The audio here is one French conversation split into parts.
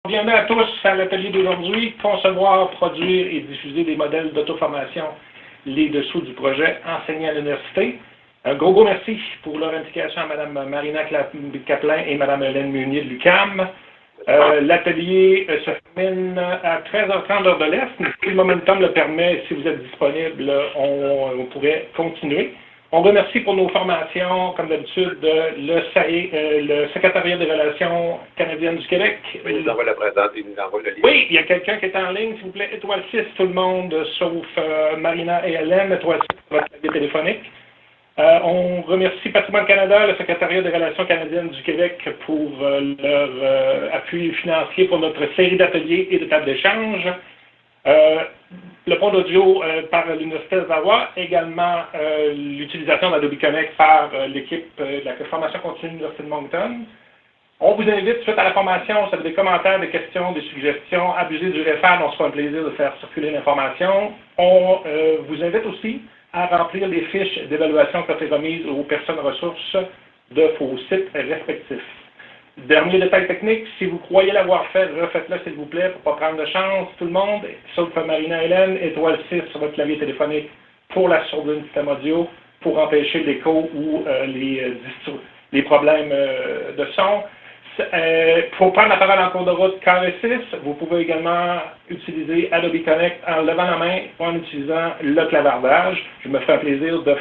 Bienvenue à tous à l'atelier d'aujourd'hui, concevoir, produire et diffuser des modèles d'auto-formation, les dessous du projet enseigné à l'université. Un gros merci pour leur implication à Mme Marina Caplin et Mme Hélène Meunier de l'UQAM. L'atelier se termine à 13h30 d'heure de l'Est. Si le momentum le permet, si vous êtes disponible, on pourrait continuer. On remercie pour nos formations, comme d'habitude, le Secrétariat des Relations canadiennes du Québec. Oui, il nous envoie la présente, il nous envoie le lien. Oui, il y a quelqu'un qui est en ligne, s'il vous plaît. Étoile 6, tout le monde, sauf Marina et Hélène. Étoile 6, votre clavier téléphonique. On remercie Patrimoine Canada, le Secrétariat des Relations canadiennes du Québec pour leur appui financier pour notre série d'ateliers et de tables d'échange. Le pont d'audio par l'Université d'Ottawa, également l'utilisation d'Adobe Connect par l'équipe de la formation continue de l'Université de Moncton. On vous invite, suite à la formation, si vous avez des commentaires, des questions, des suggestions, abusez du REFAD, on se fera un plaisir de faire circuler l'information. On vous invite aussi à remplir les fiches d'évaluation qui ont été remises aux personnes ressources de vos sites respectifs. Dernier détail technique, si vous croyez l'avoir fait, refaites-le s'il vous plaît pour ne pas prendre de chance. Tout le monde, sauf Marina Hélène, étoile 6 sur votre clavier téléphonique pour la sourdine du système audio, pour empêcher l'écho ou les problèmes de son. Pour prendre la parole en cours de route carré 6, vous pouvez également utiliser Adobe Connect en levant la main ou en utilisant le clavardage. Je me ferai un plaisir de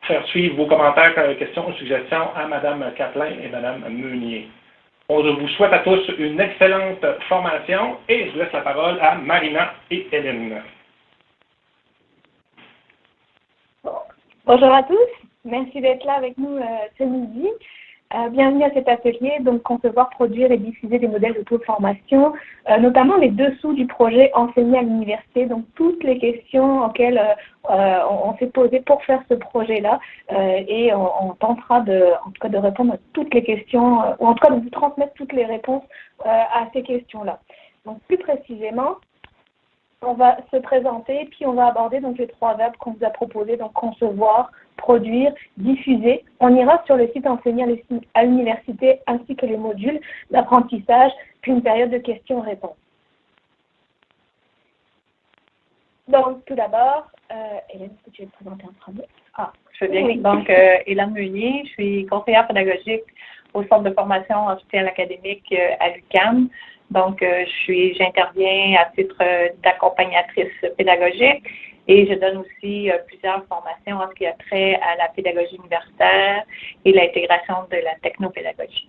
faire suivre vos commentaires, questions ou suggestions à Mme Caplin et Mme Meunier. On vous souhaite à tous une excellente formation et je laisse la parole à Marina et Hélène. Bonjour à tous, merci d'être là avec nous ce midi. Bienvenue à cet atelier, donc concevoir, produire et diffuser des modèles d'auto-formation, notamment les dessous du projet enseigné à l'université, donc toutes les questions auxquelles on s'est posé pour faire ce projet-là, et on tentera en tout cas de répondre à toutes les questions, ou en tout cas de vous transmettre toutes les réponses à ces questions-là. Donc plus précisément, on va se présenter, puis on va aborder donc les trois verbes qu'on vous a proposés, donc concevoir, produire, diffuser. On ira sur le site enseigné à l'université ainsi que les modules d'apprentissage, puis une période de questions-réponses. Donc, tout d'abord, Hélène, est-ce que tu veux te présenter en premier? Je veux bien. Oui. Donc, Hélène Meunier, je suis conseillère pédagogique au Centre de formation en soutien à l'académique à l'UQAM. Donc, j'interviens à titre d'accompagnatrice pédagogique et je donne aussi plusieurs formations en ce qui a trait à la pédagogie universitaire et l'intégration de la technopédagogie.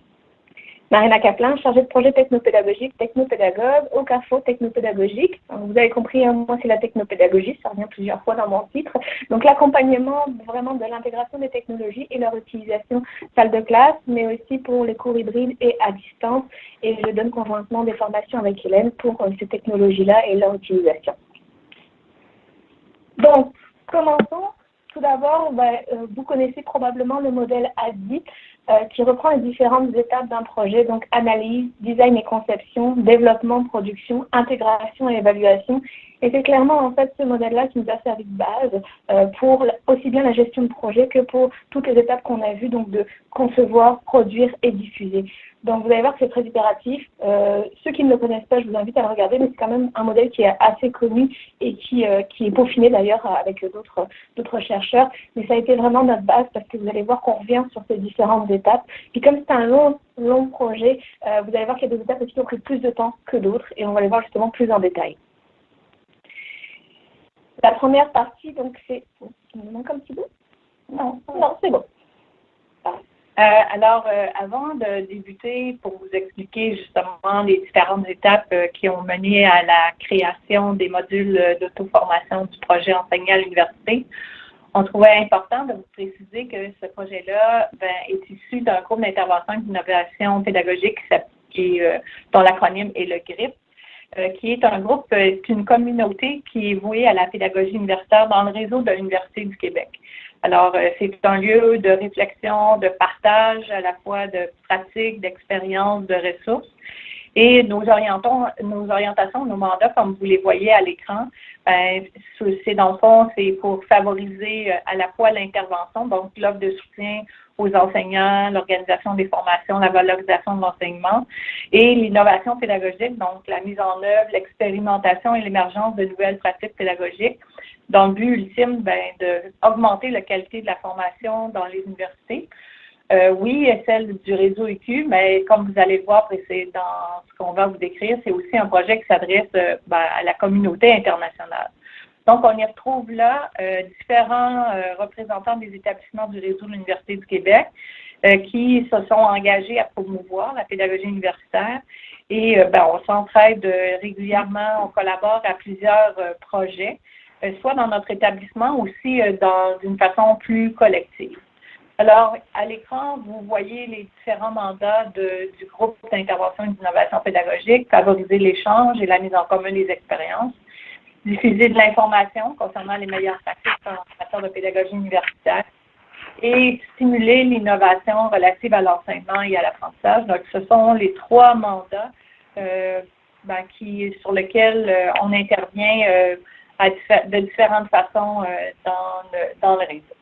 Marina Caplin, chargée de projet technopédagogique, technopédagogue, au CAFO technopédagogique. Vous avez compris, moi c'est la technopédagogie, ça revient plusieurs fois dans mon titre. Donc l'accompagnement vraiment de l'intégration des technologies et leur utilisation salle de classe, mais aussi pour les cours hybrides et à distance. Et je donne conjointement des formations avec Hélène pour ces technologies-là et leur utilisation. Donc, commençons. Tout d'abord, vous connaissez probablement le modèle ASDI qui reprend les différentes étapes d'un projet, donc analyse, design et conception, développement, production, intégration et évaluation. Et c'est clairement en fait ce modèle-là qui nous a servi de base pour aussi bien la gestion de projet que pour toutes les étapes qu'on a vues, donc de concevoir, produire et diffuser. Donc vous allez voir que c'est très itératif. Ceux qui ne le connaissent pas, je vous invite à le regarder, mais c'est quand même un modèle qui est assez connu et qui est peaufiné d'ailleurs avec d'autres chercheurs. Mais ça a été vraiment notre base parce que vous allez voir qu'on revient sur ces différentes étapes. Puis comme c'est un long projet, vous allez voir qu'il y a des étapes aussi qui ont pris plus de temps que d'autres et on va les voir justement plus en détail. La première partie, donc c'est... Il me manque un petit bout? Non, c'est bon. Avant de débuter, pour vous expliquer justement les différentes étapes qui ont mené à la création des modules d'auto-formation du projet enseigné à l'université, on trouvait important de vous préciser que ce projet-là est issu d'un groupe d'intervention et d'innovation pédagogique dont l'acronyme est le GRIP, qui est un groupe, c'est une communauté qui est vouée à la pédagogie universitaire dans le réseau de l'Université du Québec. Alors, c'est un lieu de réflexion, de partage, à la fois de pratique, d'expérience, de ressources. Et nos orientations, nos mandats, comme vous les voyez à l'écran, c'est dans le fond, c'est pour favoriser à la fois l'intervention, donc l'offre de soutien aux enseignants, l'organisation des formations, la valorisation de l'enseignement et l'innovation pédagogique, donc la mise en œuvre, l'expérimentation et l'émergence de nouvelles pratiques pédagogiques, dans le but ultime d'augmenter la qualité de la formation dans les universités. Oui, celle du réseau EQ, mais comme vous allez le voir, c'est dans ce qu'on va vous décrire, c'est aussi un projet qui s'adresse à la communauté internationale. Donc, on y retrouve là différents représentants des établissements du réseau de l'Université du Québec qui se sont engagés à promouvoir la pédagogie universitaire et on s'entraide régulièrement, on collabore à plusieurs projets, soit dans notre établissement, aussi d'une façon plus collective. Alors, à l'écran, vous voyez les différents mandats du groupe d'intervention et d'innovation pédagogique, favoriser l'échange et la mise en commun des expériences, diffuser de l'information concernant les meilleures pratiques en matière de pédagogie universitaire et stimuler l'innovation relative à l'enseignement et à l'apprentissage. Donc, ce sont les 3 mandats sur lesquels on intervient de différentes façons dans le réseau.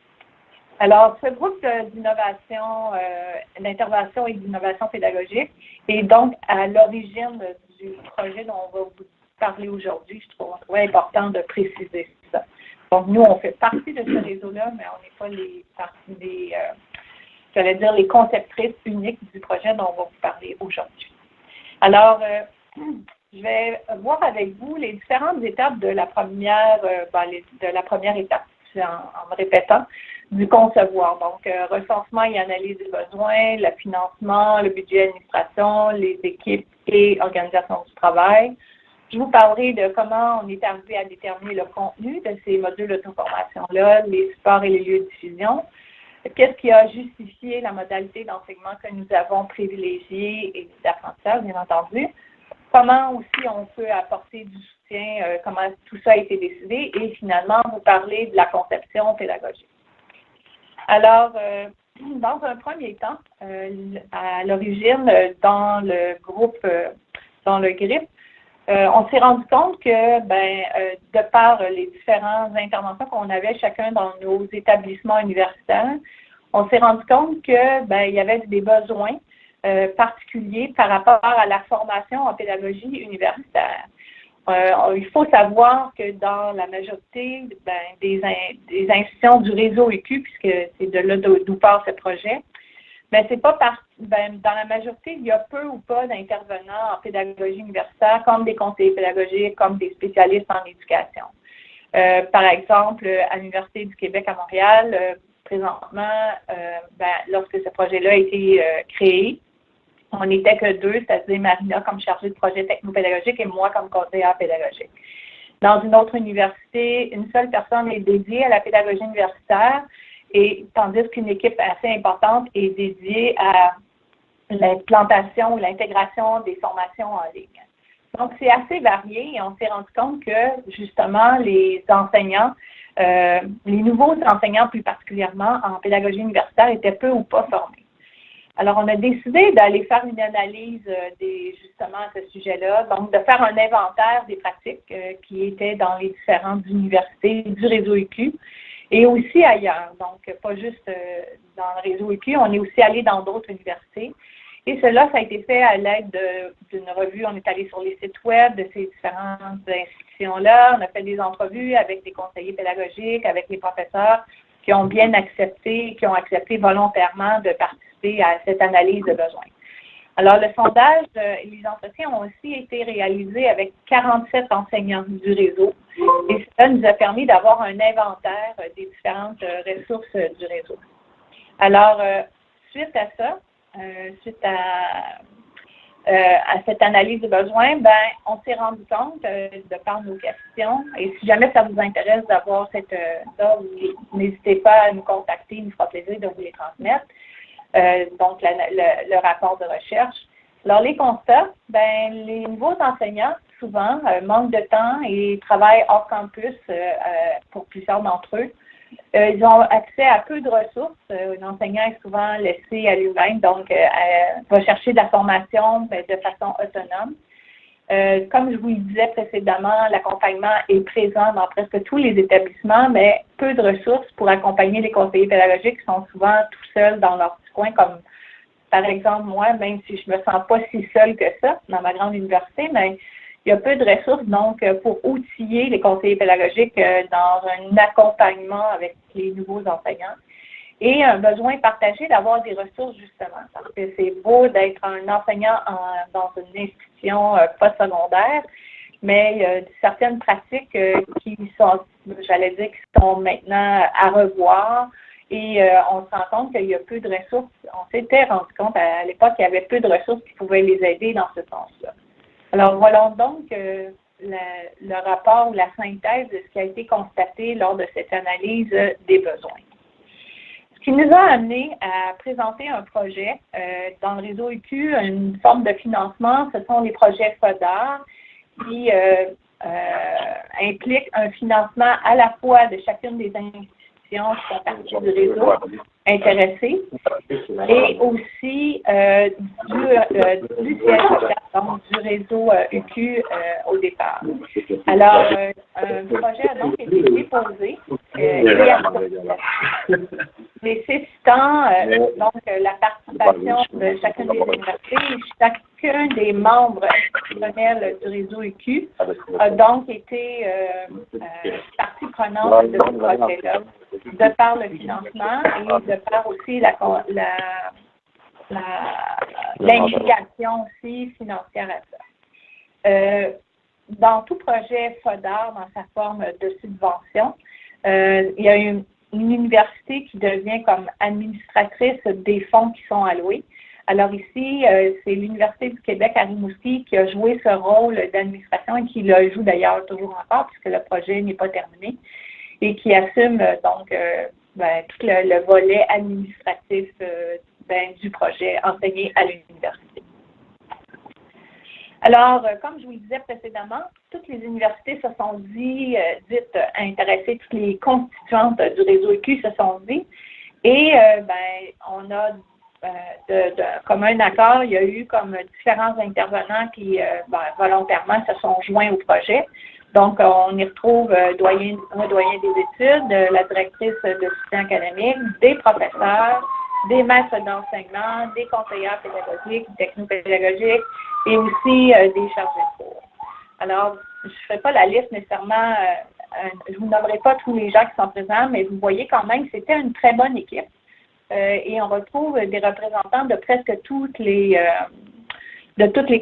Alors, ce groupe d'innovation, d'intervention et d'innovation pédagogique est donc à l'origine du projet dont on va vous parler aujourd'hui. Je trouvais important de préciser ça. Donc, nous, on fait partie de ce réseau-là, mais on n'est pas les conceptrices uniques du projet dont on va vous parler aujourd'hui. Alors, je vais voir avec vous les différentes étapes de la première étape, en me répétant, du concevoir. Donc, recensement et analyse des besoins, le financement, le budget d'administration, les équipes et organisation du travail. Je vous parlerai de comment on est arrivé à déterminer le contenu de ces modules d'auto-formation-là, les supports et les lieux de diffusion. Qu'est-ce qui a justifié la modalité d'enseignement que nous avons privilégiée et d'apprentissage, bien entendu. Comment aussi on peut apporter du soutien, comment tout ça a été décidé et finalement vous parler de la conception pédagogique. Alors, dans un premier temps, à l'origine, dans le GRIP, on s'est rendu compte que, de par les différentes interventions qu'on avait chacun dans nos établissements universitaires, on s'est rendu compte que, il y avait des besoins particuliers par rapport à la formation en pédagogie universitaire. Il faut savoir que dans la majorité des institutions du réseau EQ, puisque c'est de là d'où part ce projet, c'est pas dans la majorité, il y a peu ou pas d'intervenants en pédagogie universitaire, comme des conseillers pédagogiques, comme des spécialistes en éducation. Par exemple, à l'Université du Québec à Montréal, présentement, lorsque ce projet-là a été créé, on n'était que 2, c'est-à-dire Marina comme chargée de projet technopédagogique et moi comme conseillère pédagogique. Dans une autre université, une seule personne est dédiée à la pédagogie universitaire, et tandis qu'une équipe assez importante est dédiée à l'implantation ou l'intégration des formations en ligne. Donc, c'est assez varié et on s'est rendu compte que, justement, les enseignants, les nouveaux enseignants plus particulièrement en pédagogie universitaire étaient peu ou pas formés. Alors, on a décidé d'aller faire une analyse justement à ce sujet-là, donc de faire un inventaire des pratiques qui étaient dans les différentes universités du réseau EQ et aussi ailleurs. Donc, pas juste dans le réseau EQ, on est aussi allé dans d'autres universités. Et cela, ça a été fait à l'aide d'une revue. On est allé sur les sites web de ces différentes institutions-là. On a fait des entrevues avec des conseillers pédagogiques, avec les professeurs qui ont bien accepté, qui ont accepté volontairement de participer à cette analyse de besoins. Alors, le sondage et les entretiens ont aussi été réalisés avec 47 enseignants du réseau. Et cela nous a permis d'avoir un inventaire des différentes ressources du réseau. Alors, suite à ça, suite à cette analyse de besoins, on s'est rendu compte, de par nos questions, et si jamais ça vous intéresse d'avoir ça, n'hésitez pas à nous contacter, il nous fera plaisir de vous les transmettre. Donc, le rapport de recherche. Alors, les constats, les nouveaux enseignants, souvent, manquent de temps et travaillent hors campus pour plusieurs d'entre eux. Ils ont accès à peu de ressources. L'enseignant est souvent laissé à lui-même, donc va chercher de la formation de façon autonome. Comme je vous le disais précédemment, l'accompagnement est présent dans presque tous les établissements, mais peu de ressources pour accompagner les conseillers pédagogiques qui sont souvent tout seuls dans leur petit coin, comme par exemple moi, même si je ne me sens pas si seule que ça dans ma grande université, mais il y a peu de ressources donc pour outiller les conseillers pédagogiques dans un accompagnement avec les nouveaux enseignants. Et un besoin partagé d'avoir des ressources, justement, parce que c'est beau d'être un enseignant dans une institution postsecondaire, mais il y a certaines pratiques qui sont, j'allais dire, qui sont maintenant à revoir. Et on se rend compte qu'il y a peu de ressources. On s'était rendu compte à l'époque qu'il y avait peu de ressources qui pouvaient les aider dans ce sens-là. Alors, voilà donc le rapport ou la synthèse de ce qui a été constaté lors de cette analyse des besoins. Ce qui nous a amené à présenter un projet dans le réseau UQ, une forme de financement, ce sont les projets FODAR qui impliquent un financement à la fois de chacune des institutions qui font partie du réseau intéressées et aussi du CSHR, donc du réseau UQ au départ. Alors, un projet a donc été déposé nécessitant donc la participation de chacune des universités et chacun des membres institutionnels du réseau UQ a donc été partie prenante de ce projet-là, de par le financement et de par aussi l'implication aussi financière à ça. Dans tout projet FODAR, dans sa forme de subvention, il y a une université qui devient comme administratrice des fonds qui sont alloués. Alors ici, c'est l'Université du Québec à Rimouski qui a joué ce rôle d'administration et qui le joue d'ailleurs toujours encore puisque le projet n'est pas terminé et qui assume donc tout le volet administratif du projet enseigné à l'université. Alors, comme je vous le disais précédemment, toutes les universités se sont dites intéressées, toutes les constituantes du réseau UQ se sont dit, et on a comme un accord, il y a eu comme différents intervenants qui volontairement se sont joints au projet. Donc, on y retrouve un doyen des études, la directrice de soutien académique, des professeurs, des maîtres d'enseignement, des conseillers pédagogiques, technopédagogiques et aussi des chargés de cours. Alors, je ne ferai pas la liste nécessairement, je ne vous nommerai pas tous les gens qui sont présents, mais vous voyez quand même que c'était une très bonne équipe. Et on retrouve des représentants de presque toutes les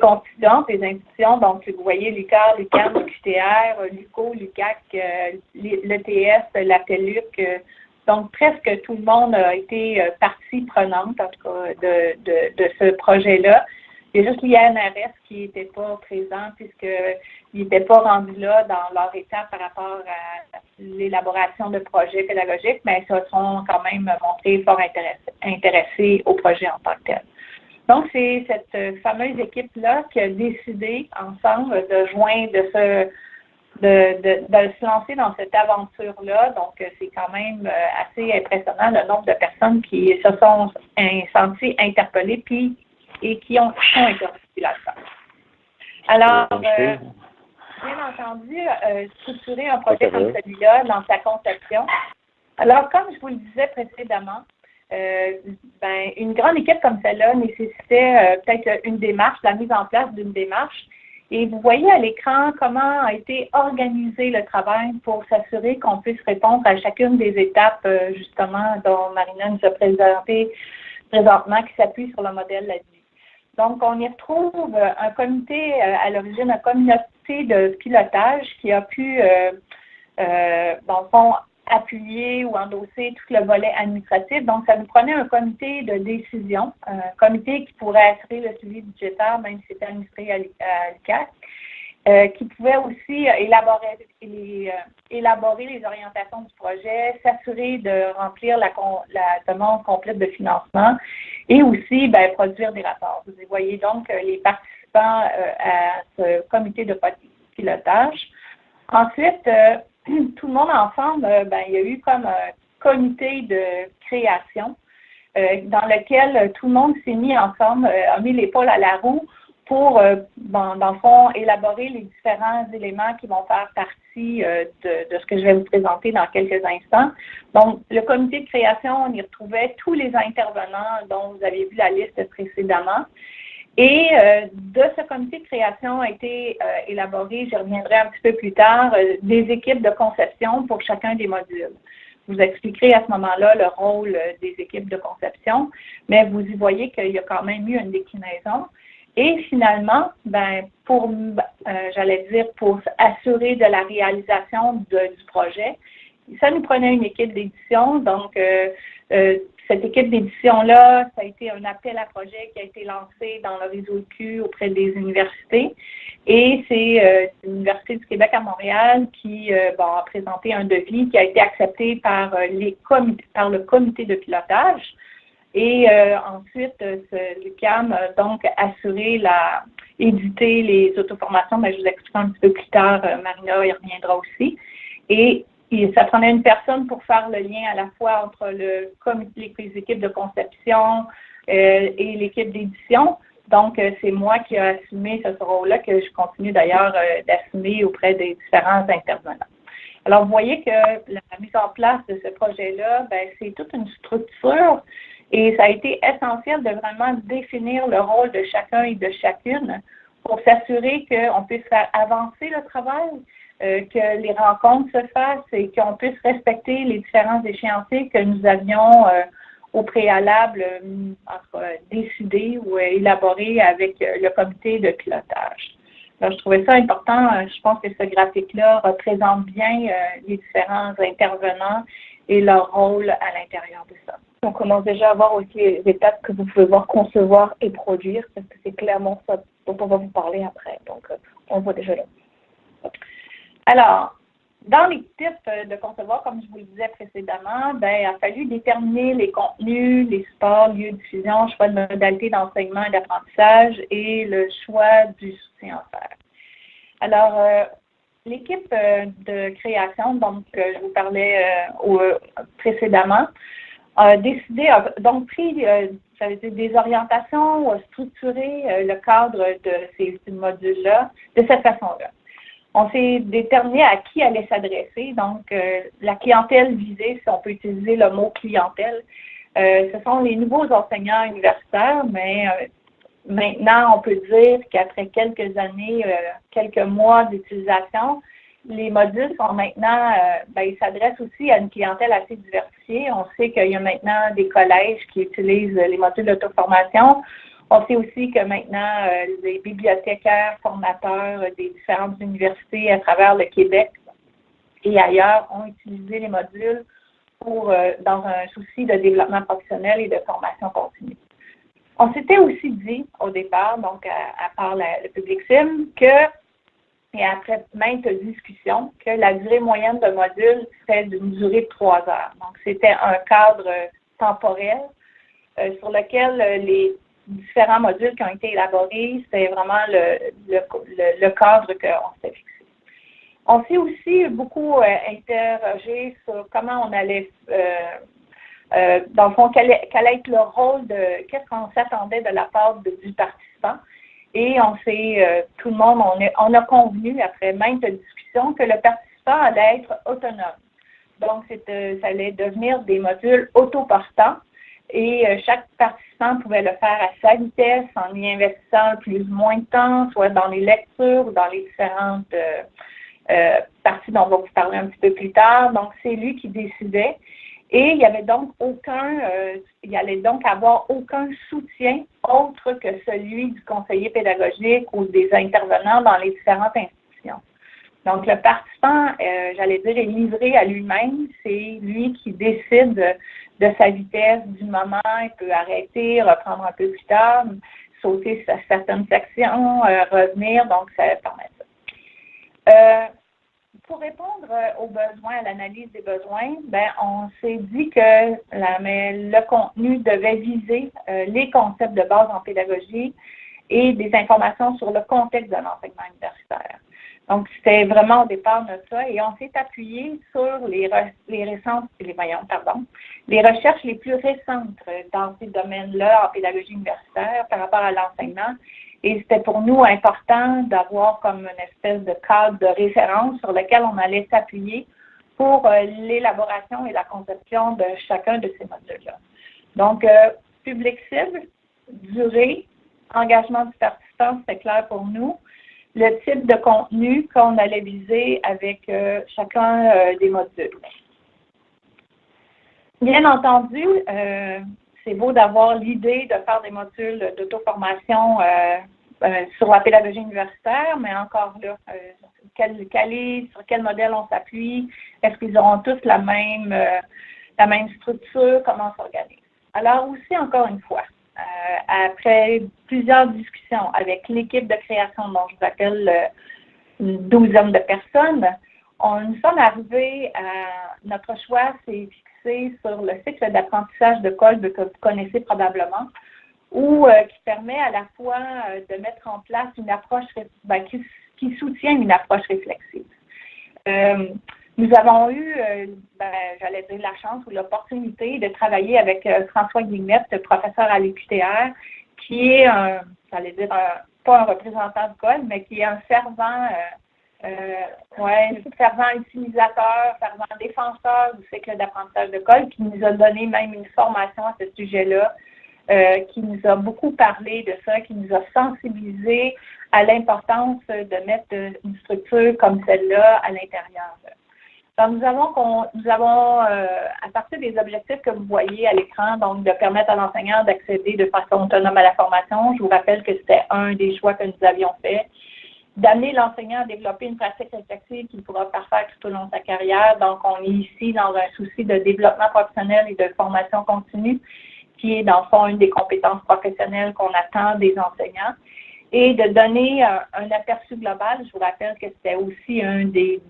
constituantes des institutions. Donc, vous voyez l'UQAR, l'UQAM, l'UQTR, l'UQO, l'UQAC, l'ETS, la TELUC. Donc, presque tout le monde a été partie prenante, en tout cas, de ce projet-là. Il y a juste l'INRS qui n'était pas présent puisqu'ils n'étaient pas rendus là dans leur étape par rapport à l'élaboration de projets pédagogiques, mais ils se sont quand même montrés fort intéressés au projet en tant que tel. Donc, c'est cette fameuse équipe-là qui a décidé ensemble de se lancer dans cette aventure-là. Donc, c'est quand même assez impressionnant le nombre de personnes qui se sont senties interpellées et qui ont interrompu la tâche. Alors, bien entendu, structurer un projet comme celui-là dans sa conception. Alors, comme je vous le disais précédemment, une grande équipe comme celle-là nécessitait peut-être une démarche, la mise en place d'une démarche. Et vous voyez à l'écran comment a été organisé le travail pour s'assurer qu'on puisse répondre à chacune des étapes, justement, dont Marina nous a présenté présentement, qui s'appuie sur le modèle LADI. Donc, on y retrouve un comité, à l'origine, une communauté de pilotage qui a pu, dans le fond, appuyer ou endosser tout le volet administratif. Donc, ça nous prenait un comité de décision, un comité qui pourrait assurer le suivi budgétaire, même si c'était administré à l'UQAC, qui pouvait aussi élaborer les orientations du projet, s'assurer de remplir la demande complète de financement et aussi produire des rapports. Vous voyez donc les participants à ce comité de pilotage. Ensuite, tout le monde ensemble, il y a eu comme un comité de création dans lequel tout le monde s'est mis ensemble, a mis l'épaule à la roue pour, dans le fond, élaborer les différents éléments qui vont faire partie de ce que je vais vous présenter dans quelques instants. Donc, le comité de création, on y retrouvait tous les intervenants dont vous avez vu la liste précédemment. Et de ce comité de création a été élaboré, j'y reviendrai un petit peu plus tard, des équipes de conception pour chacun des modules. Je vous expliquerai à ce moment-là le rôle des équipes de conception, mais vous y voyez qu'il y a quand même eu une déclinaison. Et finalement, pour assurer de la réalisation du projet, ça nous prenait une équipe d'édition. Donc, cette équipe d'édition-là, ça a été un appel à projet qui a été lancé dans le réseau Q auprès des universités. Et c'est l'Université du Québec à Montréal qui a présenté un devis qui a été accepté par le comité de pilotage. Et ensuite, l'UQAM a donc assuré éditer les auto-formations. Je vous expliquerai un petit peu plus tard, Marina y reviendra aussi. Et ça prenait une personne pour faire le lien à la fois entre les équipes de conception et l'équipe d'édition. Donc, c'est moi qui ai assumé ce rôle-là, que je continue d'ailleurs d'assumer auprès des différents intervenants. Alors, vous voyez que la mise en place de ce projet-là, c'est toute une structure et ça a été essentiel de vraiment définir le rôle de chacun et de chacune pour s'assurer qu'on puisse faire avancer le travail, que les rencontres se fassent et qu'on puisse respecter les différents échéanciers que nous avions au préalable décidés ou élaborés avec le comité de pilotage. Alors, je trouvais ça important. Je pense que ce graphique-là représente bien les différents intervenants et leur rôle à l'intérieur de ça. On commence déjà à voir aussi les étapes que vous pouvez voir concevoir et produire, parce que c'est clairement ça dont on va vous parler après. Donc, on voit déjà là. Alors, dans les types de concevoir, comme je vous le disais précédemment, il a fallu déterminer les contenus, les supports, lieux de diffusion, choix de modalités d'enseignement et d'apprentissage et le choix du soutien offert. Alors, l'équipe de création, donc je vous parlais précédemment, a décidé, a donc pris ça veut dire des orientations, a structuré le cadre de ces modules-là de cette façon-là. On s'est déterminé à qui allait s'adresser, donc la clientèle visée, si on peut utiliser le mot clientèle, ce sont les nouveaux enseignants universitaires, mais maintenant, on peut dire qu'après quelques années, quelques mois d'utilisation, les modules sont maintenant, ils s'adressent aussi à une clientèle assez diversifiée. On sait qu'il y a maintenant des collèges qui utilisent les modules d'auto-formation. On sait aussi que maintenant, les bibliothécaires, formateurs des différentes universités à travers le Québec et ailleurs ont utilisé les modules dans un souci de développement professionnel et de formation continue. On s'était aussi dit au départ, donc à part le public cible, et après maintes discussions, que la durée moyenne de module serait d'une durée de 3 heures. Donc, c'était un cadre temporel sur lequel les différents modules qui ont été élaborés, c'est vraiment le cadre qu'on s'est fixé. On s'est aussi beaucoup interrogé sur comment on allait, dans le fond, quel allait être le rôle qu'est-ce qu'on s'attendait de la part du participant. Et tout le monde, on a convenu, après maintes discussions, que le participant allait être autonome. Donc, ça allait devenir des modules autoportants et chaque participant pouvait le faire à sa vitesse en y investissant plus ou moins de temps, soit dans les lectures ou dans les différentes parties dont on va vous parler un petit peu plus tard. Donc, c'est lui qui décidait. Et il y avait donc il allait donc avoir aucun soutien autre que celui du conseiller pédagogique ou des intervenants dans les différentes institutions. Donc, le participant, j'allais dire, est livré à lui-même. C'est lui qui décide de sa vitesse, du moment. Il peut arrêter, reprendre un peu plus tard, sauter certaines sections, revenir. Donc, ça permet ça. Pour répondre aux besoins, à l'analyse des besoins, on s'est dit que le contenu devait viser les concepts de base en pédagogie et des informations sur le contexte de l'enseignement universitaire. Donc, c'était vraiment au départ de ça et on s'est appuyé sur les recherches les plus récentes dans ces domaines-là en pédagogie universitaire par rapport à l'enseignement. Et c'était pour nous important d'avoir comme une espèce de cadre de référence sur lequel on allait s'appuyer pour l'élaboration et la conception de chacun de ces modules-là. Donc, public cible, durée, engagement du participant, c'était clair pour nous. Le type de contenu qu'on allait viser avec chacun des modules. Bien entendu, c'est beau d'avoir l'idée de faire des modules d'auto-formation sur la pédagogie universitaire, mais encore là, sur quel modèle on s'appuie? Est-ce qu'ils auront tous la même structure? Comment on s'organise? Alors aussi, encore une fois, après plusieurs discussions avec l'équipe de création, dont je vous rappelle une douzaine de personnes, nous sommes arrivés à notre choix, c'est fixé sur le cycle d'apprentissage de Kolb que vous connaissez probablement, qui permet à la fois de mettre en place une approche qui soutient une approche réflexive. Nous avons eu, j'allais dire la chance ou l'opportunité de travailler avec François Guillemette, professeur à l'UQTR, qui est pas un représentant de Kolb, mais qui est un fervent utilisateur, fervent défenseur du cycle d'apprentissage de Kolb, qui nous a donné même une formation à ce sujet-là, qui nous a beaucoup parlé de ça, qui nous a sensibilisés à l'importance de mettre une structure comme celle-là à l'intérieur. Donc, nous avons à partir des objectifs que vous voyez à l'écran, donc de permettre à l'enseignant d'accéder de façon autonome à la formation, je vous rappelle que c'était un des choix que nous avions fait, d'amener l'enseignant à développer une pratique réflexive qu'il pourra parfaire tout au long de sa carrière. Donc, on est ici dans un souci de développement professionnel et de formation continue, qui est dans le fond une des compétences professionnelles qu'on attend des enseignants. Et de donner un aperçu global, je vous rappelle que c'était aussi une des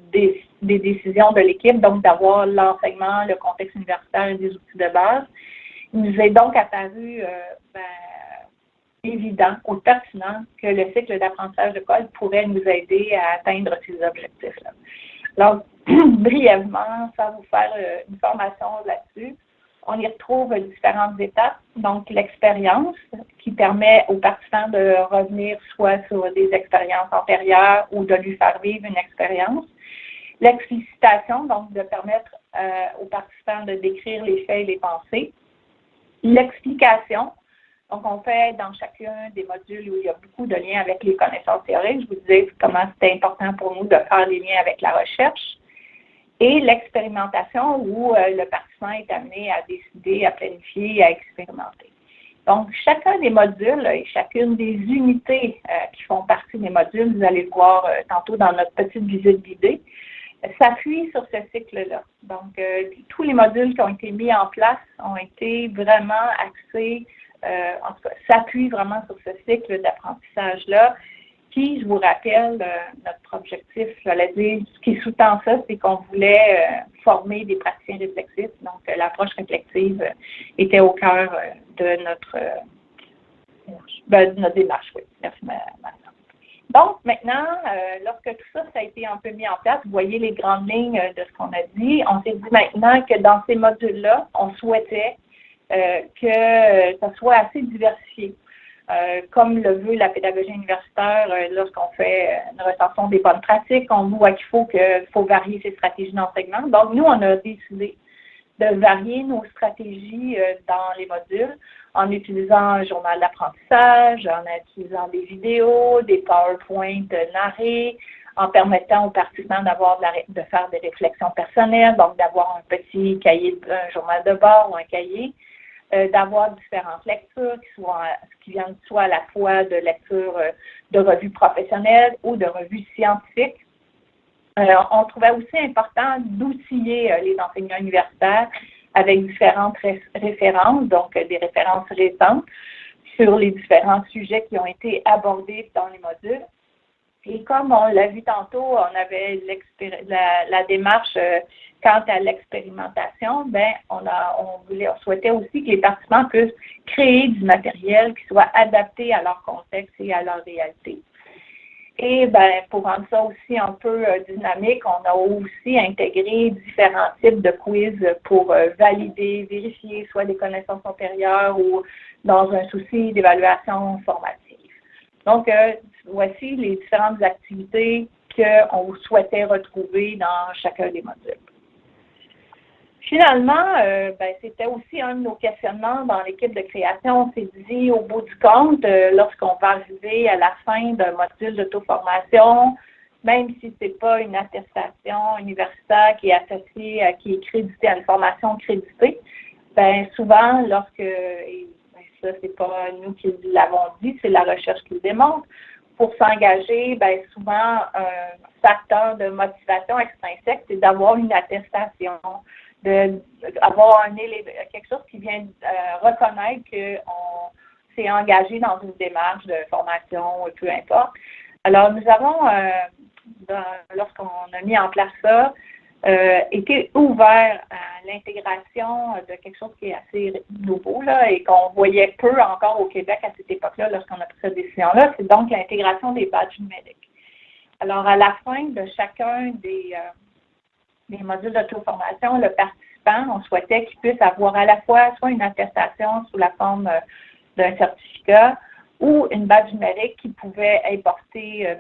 décisions de l'équipe, donc d'avoir l'enseignement, le contexte universitaire et des outils de base. Il nous est donc apparu évident ou pertinent que le cycle d'apprentissage de Kolb pourrait nous aider à atteindre ces objectifs-là. Alors, brièvement, sans vous faire une formation là-dessus, on y retrouve différentes étapes. Donc, l'expérience qui permet aux participants de revenir soit sur des expériences antérieures ou de lui faire vivre une expérience. L'explicitation, donc de permettre aux participants de décrire les faits et les pensées. L'explication, donc on fait dans chacun des modules où il y a beaucoup de liens avec les connaissances théoriques. Je vous disais comment c'était important pour nous de faire des liens avec la recherche. Et l'expérimentation où le participant est amené à décider, à planifier, à expérimenter. Donc, chacun des modules et chacune des unités qui font partie des modules, vous allez le voir tantôt dans notre petite visite guidée, s'appuie sur ce cycle-là. Donc, tous les modules qui ont été mis en place ont été vraiment axés, en tout cas, s'appuient vraiment sur ce cycle d'apprentissage-là. Puis, je vous rappelle, notre objectif, j'allais dire, ce qui sous-tend ça, c'est qu'on voulait former des praticiens réflexifs. Donc, l'approche réflexive était au cœur de notre démarche. Oui, merci, madame. Donc, maintenant, lorsque tout ça a été un peu mis en place, vous voyez les grandes lignes de ce qu'on a dit. On s'est dit maintenant que dans ces modules-là, on souhaitait que ça soit assez diversifié. Comme le veut la pédagogie universitaire, lorsqu'on fait une recension des bonnes pratiques, on voit qu'il faut varier ses stratégies d'enseignement. Donc, nous, on a décidé de varier nos stratégies dans les modules en utilisant un journal d'apprentissage, en utilisant des vidéos, des PowerPoint narrés, en permettant aux participants de faire des réflexions personnelles, donc d'avoir un petit cahier, un journal de bord ou un cahier. D'avoir différentes lectures qui viennent soit à la fois de lectures de revues professionnelles ou de revues scientifiques. On trouvait aussi important d'outiller les enseignants universitaires avec différentes références, donc des références récentes sur les différents sujets qui ont été abordés dans les modules. Et comme on l'a vu tantôt, on avait la démarche quant à l'expérimentation, on souhaitait aussi que les participants puissent créer du matériel qui soit adapté à leur contexte et à leur réalité. Et pour rendre ça aussi un peu dynamique, on a aussi intégré différents types de quiz pour valider, vérifier soit des connaissances antérieures ou dans un souci d'évaluation formative. Donc, voici les différentes activités qu'on souhaitait retrouver dans chacun des modules. Finalement, c'était aussi un de nos questionnements dans l'équipe de création. On s'est dit, au bout du compte, lorsqu'on va arriver à la fin d'un module d'auto-formation, même si ce n'est pas une attestation universitaire qui est associée, qui est créditée à une formation créditée, souvent, et ça, c'est pas nous qui l'avons dit, c'est la recherche qui le démontre, pour s'engager, souvent, un facteur de motivation extrinsèque, c'est d'avoir une attestation, d'avoir quelque chose qui vient reconnaître qu'on s'est engagé dans une démarche de formation, peu importe. Alors, nous avons, lorsqu'on a mis en place ça, été ouvert à l'intégration de quelque chose qui est assez nouveau là, et qu'on voyait peu encore au Québec à cette époque-là lorsqu'on a pris cette décision-là, c'est donc l'intégration des badges numériques. Alors, à la fin de chacun des modules d'auto-formation, le participant, on souhaitait qu'il puisse avoir à la fois soit une attestation sous la forme d'un certificat ou une badge numérique qu'il pouvait importer,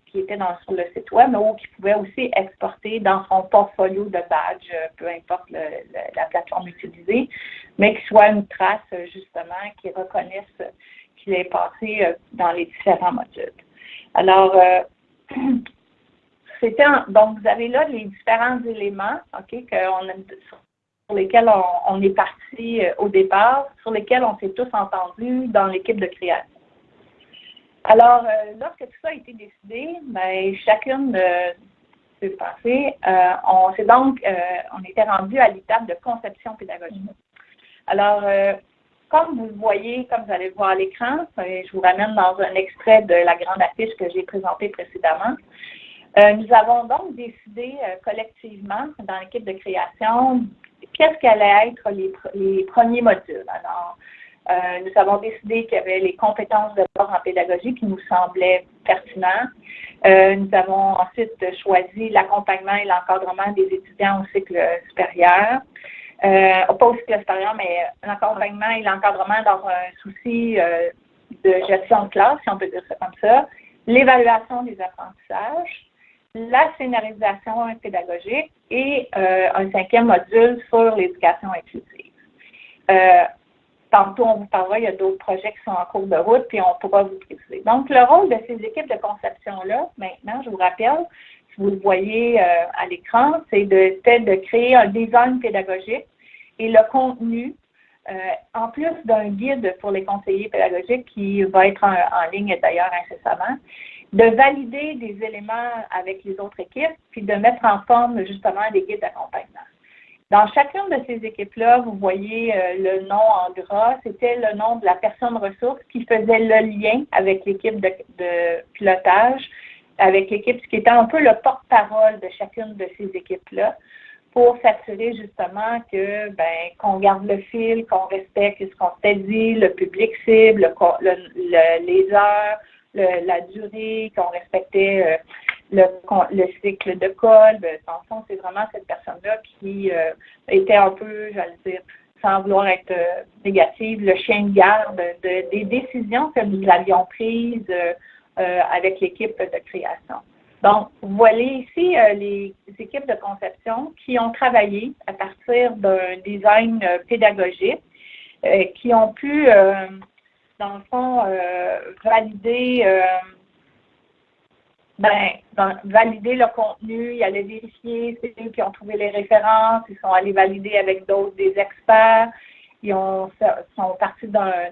qui était sur le site web, ou qu'il pouvait aussi exporter dans son portfolio de badge, peu importe la plateforme utilisée, mais qu'il soit une trace, justement, qui reconnaisse qu'il est passé dans les différents modules. Alors, donc, vous avez là les différents éléments, sur lesquels on est parti au départ, sur lesquels on s'est tous entendus dans l'équipe de création. Alors, lorsque tout ça a été décidé, chacune s'est passée, on était rendu à l'étape de conception pédagogique. Alors, comme vous le voyez, comme vous allez le voir à l'écran, je vous ramène dans un extrait de la grande affiche que j'ai présentée précédemment. Nous avons donc décidé collectivement, dans l'équipe de création, qu'est-ce qu'allaient être les premiers modules. Alors, nous avons décidé qu'il y avait les compétences de base en pédagogie qui nous semblaient pertinents. Nous avons ensuite choisi l'accompagnement et l'encadrement des étudiants au cycle supérieur. Pas au cycle supérieur, mais l'accompagnement et l'encadrement dans un souci de gestion de classe, si on peut dire ça comme ça. L'évaluation des apprentissages, la scénarisation pédagogique et un 5e module sur l'éducation inclusive. Tantôt, on vous parlera, il y a d'autres projets qui sont en cours de route, puis on pourra vous préciser. Donc, le rôle de ces équipes de conception-là, maintenant, je vous rappelle, si vous le voyez à l'écran, c'est de créer un design pédagogique et le contenu, en plus d'un guide pour les conseillers pédagogiques qui va être en ligne d'ailleurs incessamment, de valider des éléments avec les autres équipes, puis de mettre en forme justement des guides d'accompagnement. Dans chacune de ces équipes-là, vous voyez le nom en gras, c'était le nom de la personne ressource qui faisait le lien avec l'équipe de pilotage, avec l'équipe, ce qui était un peu le porte-parole de chacune de ces équipes-là, pour s'assurer justement que qu'on garde le fil, qu'on respecte ce qu'on s'était dit, le public cible, les heures, la durée, qu'on respectait le cycle de col. Dans le fond, c'est vraiment cette personne-là qui était un peu, j'allais dire, sans vouloir être négative, le chien de garde des décisions que nous avions prises avec l'équipe de création. Donc, vous voyez ici les équipes de conception qui ont travaillé à partir d'un design pédagogique, qui ont pu, dans le fond, valider le contenu, ils allaient vérifier, c'est eux qui ont trouvé les références, ils sont allés valider avec d'autres, des experts, ils sont partis d'un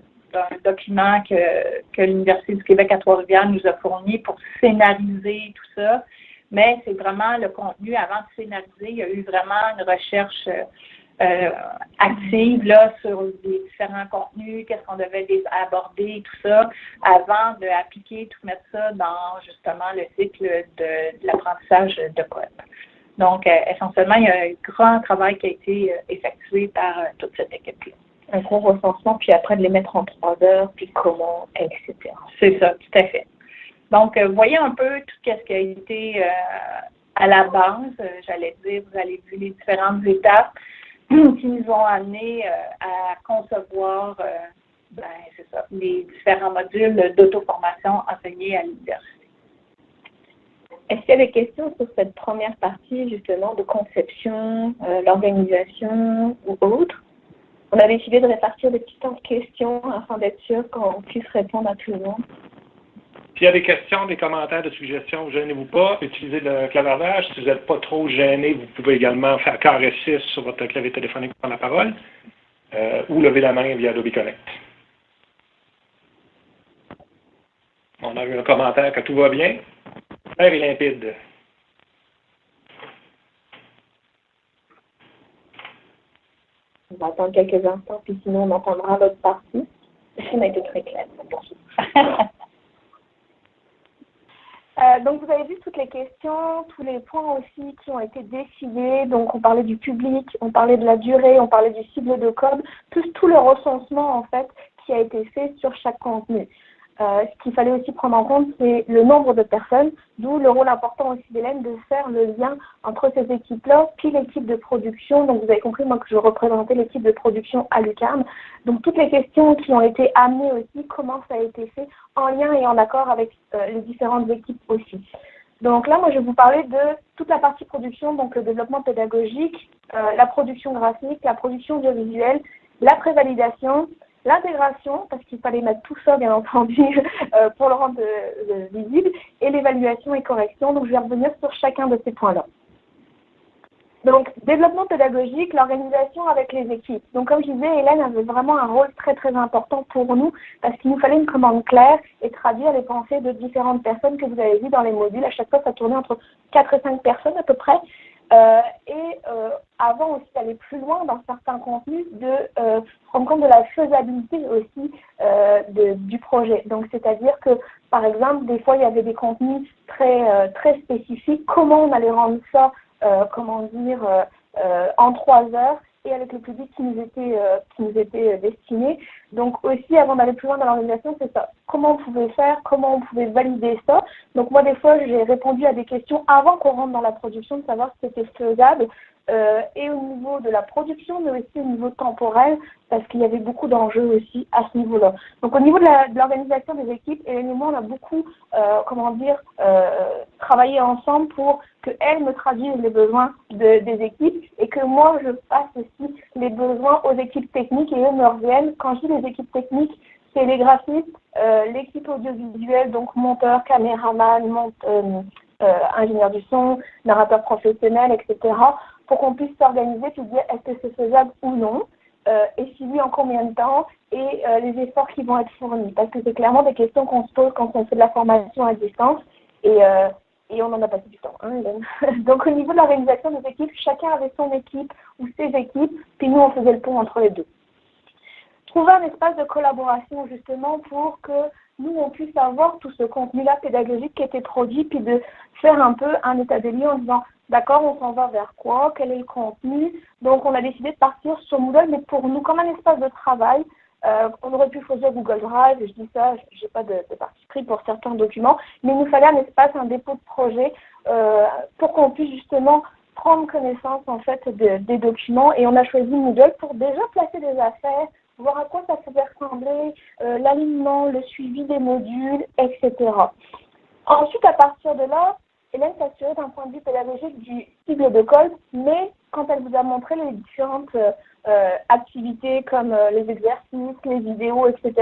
document que l'Université du Québec à Trois-Rivières nous a fourni pour scénariser tout ça, mais c'est vraiment le contenu, avant de scénariser, il y a eu vraiment une recherche active là, sur les différents contenus, qu'est-ce qu'on devait aborder, tout ça, avant d'appliquer, tout mettre ça dans justement le cycle de l'apprentissage de code. Donc, essentiellement, il y a un grand travail qui a été effectué par toute cette équipe-là. Un gros recensement, puis après de les mettre en 3 heures, puis comment, etc. C'est ça, tout à fait. Donc, voyez un peu tout ce qui a été à la base, j'allais dire, vous avez vu les différentes étapes qui nous ont amenés à concevoir c'est ça, les différents modules d'auto-formation enseignés à l'université. Est-ce qu'il y a des questions sur cette première partie, justement, de conception, l'organisation ou autre? On a décidé de répartir des petits temps de questions afin d'être sûr qu'on puisse répondre à tout le monde. S'il y a des questions, des commentaires, des suggestions, gênez-vous pas. Utilisez le clavardage. Si vous n'êtes pas trop gêné, vous pouvez également faire carré 6 sur votre clavier téléphonique pour prendre la parole ou lever la main via Adobe Connect. On a eu un commentaire que tout va bien. Clair et limpide. On va attendre quelques instants, puis sinon on entendra l'autre partie. Ça a été très clair. Donc vous avez vu toutes les questions, tous les points aussi qui ont été décidés. Donc on parlait du public, on parlait de la durée, on parlait du cible de code, tout le recensement en fait qui a été fait sur chaque contenu. Ce qu'il fallait aussi prendre en compte, c'est le nombre de personnes, d'où le rôle important aussi d'Hélène de faire le lien entre ces équipes-là, puis l'équipe de production. Donc vous avez compris, moi, que je représentais l'équipe de production à l'UQAM. Donc toutes les questions qui ont été amenées aussi, comment ça a été fait, en lien et en accord avec les différentes équipes aussi. Donc là, moi, je vais vous parler de toute la partie production, donc le développement pédagogique, la production graphique, la production audiovisuelle, la prévalidation, l'intégration, parce qu'il fallait mettre tout ça, bien entendu, pour le rendre visible, et l'évaluation et correction. Donc, je vais revenir sur chacun de ces points-là. Donc, développement pédagogique, l'organisation avec les équipes. Donc, comme je disais, Hélène avait vraiment un rôle très, très important pour nous, parce qu'il nous fallait une commande claire et traduire les pensées de différentes personnes que vous avez vues dans les modules. À chaque fois, ça tournait entre 4 et 5 personnes à peu près. Avant aussi d'aller plus loin dans certains contenus, de se rendre compte de la faisabilité aussi du projet. Donc, c'est-à-dire que, par exemple, des fois, il y avait des contenus très spécifiques. Comment on allait rendre ça, en 3 heures et avec le public qui nous était destiné. Donc aussi, avant d'aller plus loin dans l'organisation, c'est ça. Comment on pouvait faire, comment on pouvait valider ça. Donc moi, des fois, j'ai répondu à des questions avant qu'on rentre dans la production, de savoir si c'était faisable, et au niveau de la production, mais aussi au niveau temporel, parce qu'il y avait beaucoup d'enjeux aussi à ce niveau-là. Donc au niveau de l'organisation des équipes, Hélène et moi, on a beaucoup, travaillé ensemble pour qu'elle me traduise les besoins des équipes et que moi, je passe aussi les besoins aux équipes techniques et eux me reviennent. Quand je dis les équipes techniques, c'est les graphistes, l'équipe audiovisuelle, donc monteur, caméraman, ingénieur du son, narrateur professionnel, etc., pour qu'on puisse s'organiser et dire est-ce que c'est faisable ou non, et si oui, en combien de temps, et les efforts qui vont être fournis. Parce que c'est clairement des questions qu'on se pose quand on fait de la formation à distance, et on en a passé du temps. Hein, donc au niveau de l'organisation des équipes, chacun avait son équipe ou ses équipes, puis nous on faisait le pont entre les deux. Trouver un espace de collaboration justement pour que nous on puisse avoir tout ce contenu-là pédagogique qui était produit, puis de faire un peu un état des lieux en disant d'accord, on s'en va vers quoi, quel est le contenu. Donc on a décidé de partir sur Moodle, mais pour nous comme un espace de travail. On aurait pu choisir Google Drive, je dis ça, je n'ai pas de parti pris pour certains documents, mais il nous fallait un espace, un dépôt de projet pour qu'on puisse justement prendre connaissance en fait des documents, et on a choisi Moodle pour déjà placer des affaires, voir à quoi ça pouvait ressembler, l'alignement, le suivi des modules, etc. Ensuite, à partir de là, Hélène s'assurait d'un point de vue pédagogique du cible de code, mais quand elle vous a montré les différentes activités comme les exercices, les vidéos, etc.,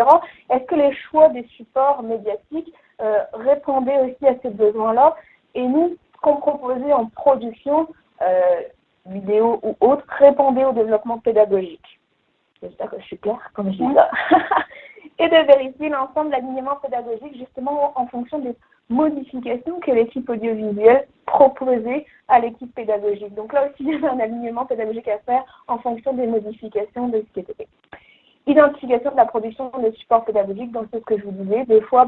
est-ce que les choix des supports médiatiques répondaient aussi à ces besoins-là? Et nous, ce qu'on proposait en production, vidéo ou autre, répondait au développement pédagogique. J'espère que je suis claire comme je dis ça. Et de vérifier l'ensemble de l'alignement pédagogique justement en fonction des modifications que l'équipe audiovisuelle proposait à l'équipe pédagogique. Donc là aussi, il y avait un alignement pédagogique à faire en fonction des modifications de ce qui était fait. Identification de la production des supports pédagogiques, donc c'est ce que je vous disais. Des fois,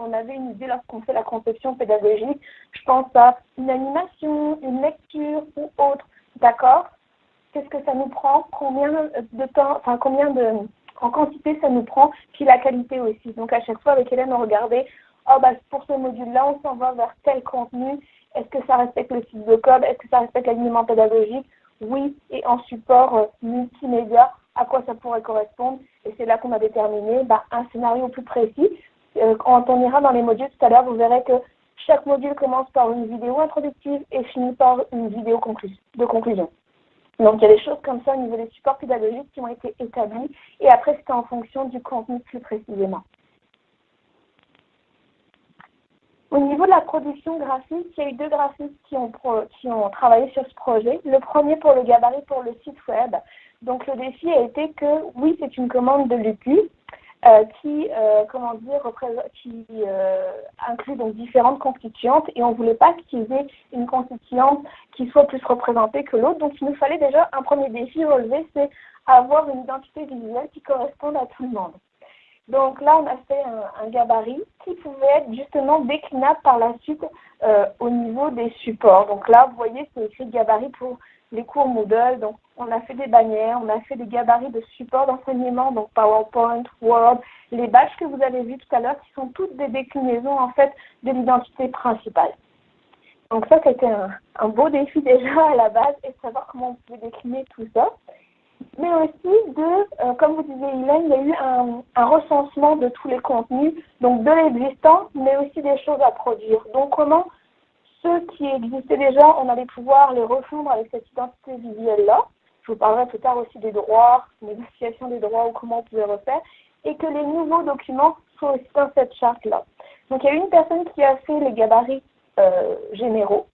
on avait une idée lorsqu'on fait la conception pédagogique. Je pense à une animation, une lecture ou autre. D'accord? Qu'est-ce que ça nous prend? Combien de temps, en quantité ça nous prend? Puis la qualité aussi. Donc à chaque fois, avec Hélène, on regardait ah bah pour ce module-là, on s'en va vers tel contenu. Est-ce que ça respecte le cycle de code? Est-ce que ça respecte l'alignement pédagogique? Oui, et en support multimédia, à quoi ça pourrait correspondre? Et c'est là qu'on a déterminé un scénario plus précis. Quand on ira dans les modules tout à l'heure, vous verrez que chaque module commence par une vidéo introductive et finit par une vidéo de conclusion. Donc, il y a des choses comme ça au niveau des supports pédagogiques qui ont été établis et après, c'était en fonction du contenu plus précisément. Au niveau de la production graphique, il y a eu 2 graphistes qui ont travaillé sur ce projet. Le premier pour le gabarit pour le site web. Donc, le défi a été que, oui, c'est une commande de l'UQ qui inclut donc différentes constituantes et on ne voulait pas qu'il y ait une constituante qui soit plus représentée que l'autre. Donc, il nous fallait déjà un premier défi relevé, c'est avoir une identité visuelle qui corresponde à tout le monde. Donc là, on a fait un gabarit qui pouvait être justement déclinable par la suite au niveau des supports. Donc là, vous voyez, c'est écrit gabarit pour les cours Moodle. Donc, on a fait des bannières, on a fait des gabarits de supports d'enseignement, donc PowerPoint, Word, les badges que vous avez vus tout à l'heure, qui sont toutes des déclinaisons, en fait, de l'identité principale. Donc ça, c'était un beau défi déjà à la base, et de savoir comment on pouvait décliner tout ça. Mais aussi comme vous disiez Hélène, il y a eu un recensement de tous les contenus, donc de l'existant, mais aussi des choses à produire. Donc comment ceux qui existaient déjà, on allait pouvoir les refondre avec cette identité visuelle-là. Je vous parlerai plus tard aussi des droits, négociation des droits ou comment on pouvait refaire, et que les nouveaux documents soient aussi dans cette charte-là. Donc il y a une personne qui a fait les gabarits généraux,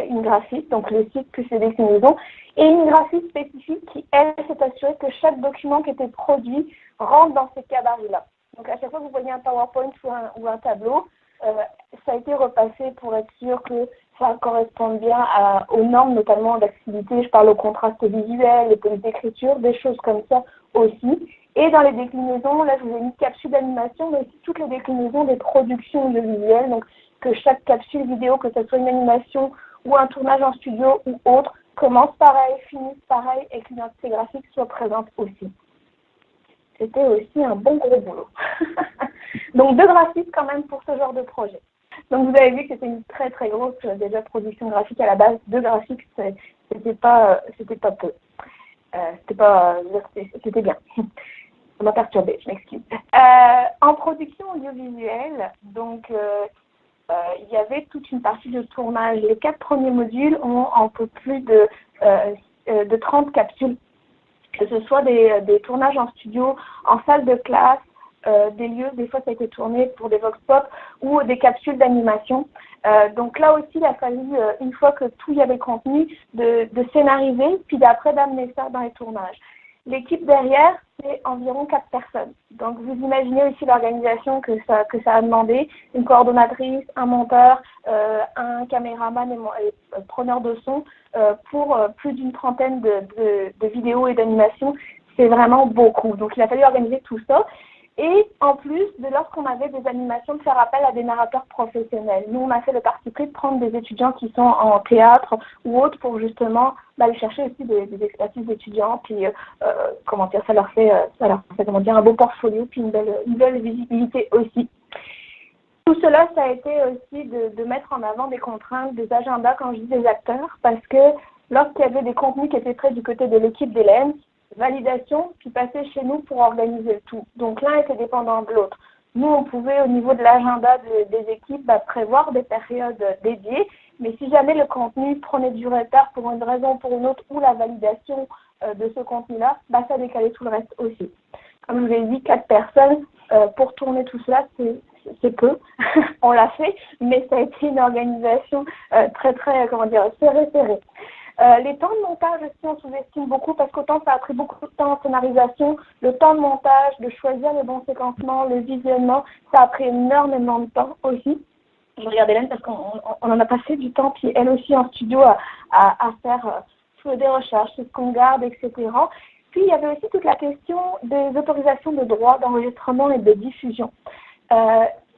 une graphiste, donc le site plus les déclinaisons, et une graphiste spécifique qui, elle, s'est assurée que chaque document qui était produit rentre dans ces gabarits-là. Donc à chaque fois que vous voyez un PowerPoint ou un tableau, ça a été repassé pour être sûr que ça corresponde bien aux normes, notamment d'activité. Je parle au contraste visuel, les polices d'écriture, des choses comme ça aussi. Et dans les déclinaisons, là, je vous ai mis capsule d'animation, mais aussi toutes les déclinaisons des productions audiovisuelles. Donc, que chaque capsule vidéo, que ce soit une animation ou un tournage en studio ou autre, commence pareil, finisse pareil et que l'identité graphique soit présente aussi. C'était aussi un bon gros boulot. Donc 2 graphistes quand même pour ce genre de projet. Donc vous avez vu que c'était une très très grosse déjà production graphique à la base. 2 graphiques, c'était pas peu. C'était bien. Ça m'a perturbée, je m'excuse. En production audiovisuelle, donc il y avait toute une partie de tournage. Les 4 premiers modules ont un peu plus de 30 capsules, que ce soit des tournages en studio, en salle de classe, des lieux, des fois ça a été tourné pour des vox pop ou des capsules d'animation. Donc là aussi, il a fallu, une fois que tout y avait contenu, de scénariser, puis d'après d'amener ça dans les tournages. L'équipe derrière, c'est environ 4 personnes. Donc vous imaginez aussi l'organisation que ça a demandé, une coordonnatrice, un monteur, un caméraman et preneur de son pour plus d'une trentaine de vidéos et d'animations. C'est vraiment beaucoup. Donc il a fallu organiser tout ça. Et en plus, lorsqu'on avait des animations, de faire appel à des narrateurs professionnels. Nous, on a fait le parti pris de prendre des étudiants qui sont en théâtre ou autres pour justement aller chercher aussi des expertises d'étudiants. Puis, ça leur fait un beau portfolio, puis une belle visibilité aussi. Tout cela, ça a été aussi de mettre en avant des contraintes, des agendas, quand je dis des acteurs, parce que lorsqu'il y avait des contenus qui étaient faits du côté de l'équipe d'Hélène, validation, puis passer chez nous pour organiser le tout. Donc l'un était dépendant de l'autre. Nous, on pouvait, au niveau de l'agenda des équipes, prévoir des périodes dédiées, mais si jamais le contenu prenait du retard pour une raison ou pour une autre, ou la validation de ce contenu-là, ça décalait tout le reste aussi. Comme je vous ai dit, 4 personnes, pour tourner tout cela, c'est peu. On l'a fait, mais ça a été une organisation très, très, serrée. Les temps de montage aussi, on sous-estime beaucoup parce qu'autant ça a pris beaucoup de temps en scénarisation, le temps de montage, de choisir les bons séquencements, le visionnement, ça a pris énormément de temps aussi. Je regarde Hélène parce qu'on en a passé du temps, puis elle aussi en studio à faire des recherches, ce qu'on garde, etc. Puis il y avait aussi toute la question des autorisations de droits d'enregistrement et de diffusion.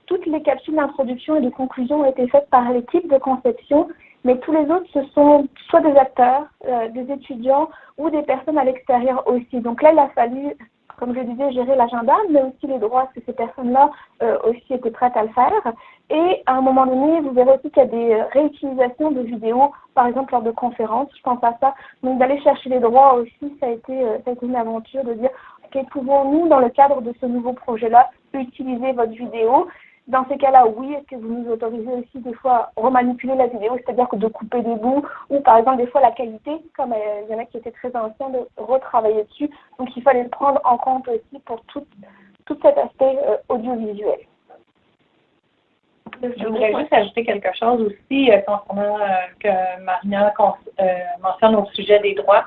Toutes les capsules d'introduction et de conclusion ont été faites par l'équipe de conception, mais tous les autres, ce sont soit des acteurs, des étudiants ou des personnes à l'extérieur aussi. Donc là, il a fallu comme je le disais, gérer l'agenda, mais aussi les droits, parce que ces personnes-là aussi étaient prêtes à le faire. Et à un moment donné, vous verrez aussi qu'il y a des réutilisations de vidéos, par exemple lors de conférences, je pense à ça. Donc d'aller chercher les droits aussi, ça a été une aventure de dire, ok, pouvons-nous, dans le cadre de ce nouveau projet-là, utiliser votre vidéo? Dans ces cas-là, oui, est-ce que vous nous autorisez aussi des fois à remanipuler la vidéo, c'est-à-dire que de couper des bouts, ou par exemple des fois la qualité, comme il y en a qui étaient très anciens, de retravailler dessus. Donc il fallait le prendre en compte aussi pour tout cet aspect audiovisuel. Je voudrais juste ajouter quelque chose aussi concernant que Marina mentionne au sujet des droits.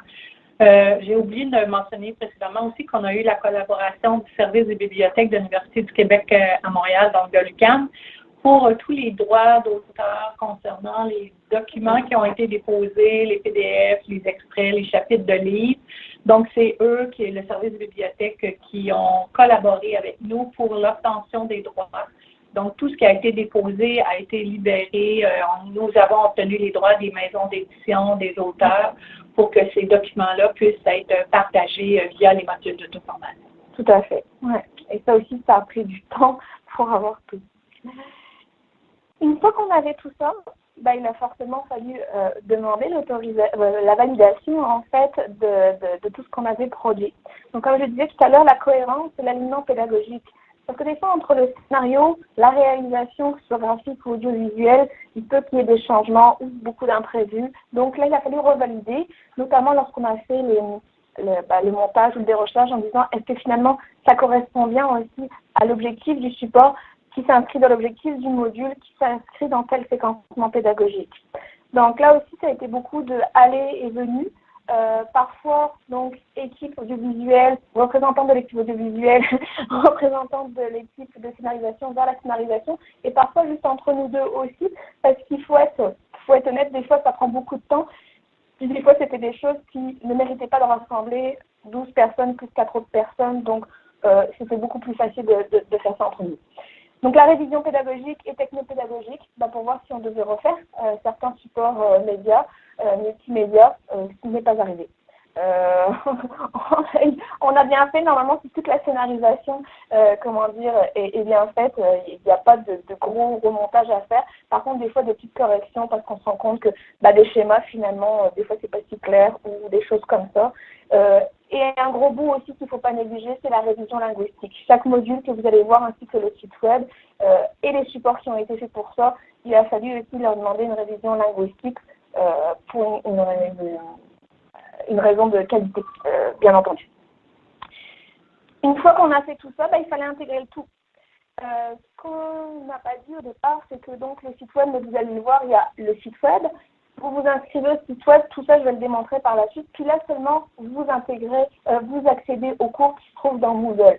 J'ai oublié de mentionner précédemment aussi qu'on a eu la collaboration du service des bibliothèques de l'Université du Québec à Montréal, donc de l'UQAM, pour tous les droits d'auteur concernant les documents qui ont été déposés, les PDF, les extraits, les chapitres de livres. Donc, c'est eux, le service des bibliothèques, qui ont collaboré avec nous pour l'obtention des droits. Donc, tout ce qui a été déposé a été libéré. Nous avons obtenu les droits des maisons d'édition, des auteurs, pour que ces documents-là puissent être partagés via les modules d'auto-formation. Tout à fait. Ouais. Et ça aussi, ça a pris du temps pour avoir tout. Une fois qu'on avait tout ça, il a forcément fallu demander la validation en fait de tout ce qu'on avait produit. Donc, comme je disais tout à l'heure, la cohérence et l'alignement pédagogique. Parce que des fois, entre le scénario, la réalisation, que ce soit graphique ou audiovisuelle, il peut qu'il y ait des changements ou beaucoup d'imprévus. Donc là, il a fallu revalider, notamment lorsqu'on a fait les montages ou des recherches en disant est-ce que finalement ça correspond bien aussi à l'objectif du support qui s'inscrit dans l'objectif du module, qui s'inscrit dans tel séquencement pédagogique. Donc là aussi, ça a été beaucoup de aller et venus. Parfois, donc, équipe audiovisuelle, représentant de l'équipe audiovisuelle, représentant de l'équipe de scénarisation vers la scénarisation, et parfois juste entre nous deux aussi, parce qu'il faut être honnête, des fois ça prend beaucoup de temps, puis des fois c'était des choses qui ne méritaient pas de rassembler 12 personnes plus 4 autres personnes, donc c'était beaucoup plus facile de faire ça entre nous. Donc la révision pédagogique et technopédagogique, pour voir si on devait refaire certains supports médias, multimédia, ce qui n'est pas arrivé. On a bien fait, normalement, si toute la scénarisation, est bien faite, il n'y a pas de gros remontage à faire. Par contre, des fois, des petites corrections parce qu'on se rend compte que des schémas, finalement, des fois, c'est pas si clair ou des choses comme ça. Et un gros bout aussi qu'il ne faut pas négliger, c'est la révision linguistique. Chaque module que vous allez voir, ainsi que le site web et les supports qui ont été faits pour ça, il a fallu aussi leur demander une révision linguistique pour une raison de qualité, bien entendu. Une fois qu'on a fait tout ça, il fallait intégrer le tout. Ce qu'on n'a pas dit au départ, c'est que donc le site web, vous allez le voir, il y a le site web. Vous vous inscrivez au site web, tout ça je vais le démontrer par la suite. Puis là seulement vous intégrez, vous accédez aux cours qui se trouvent dans Moodle.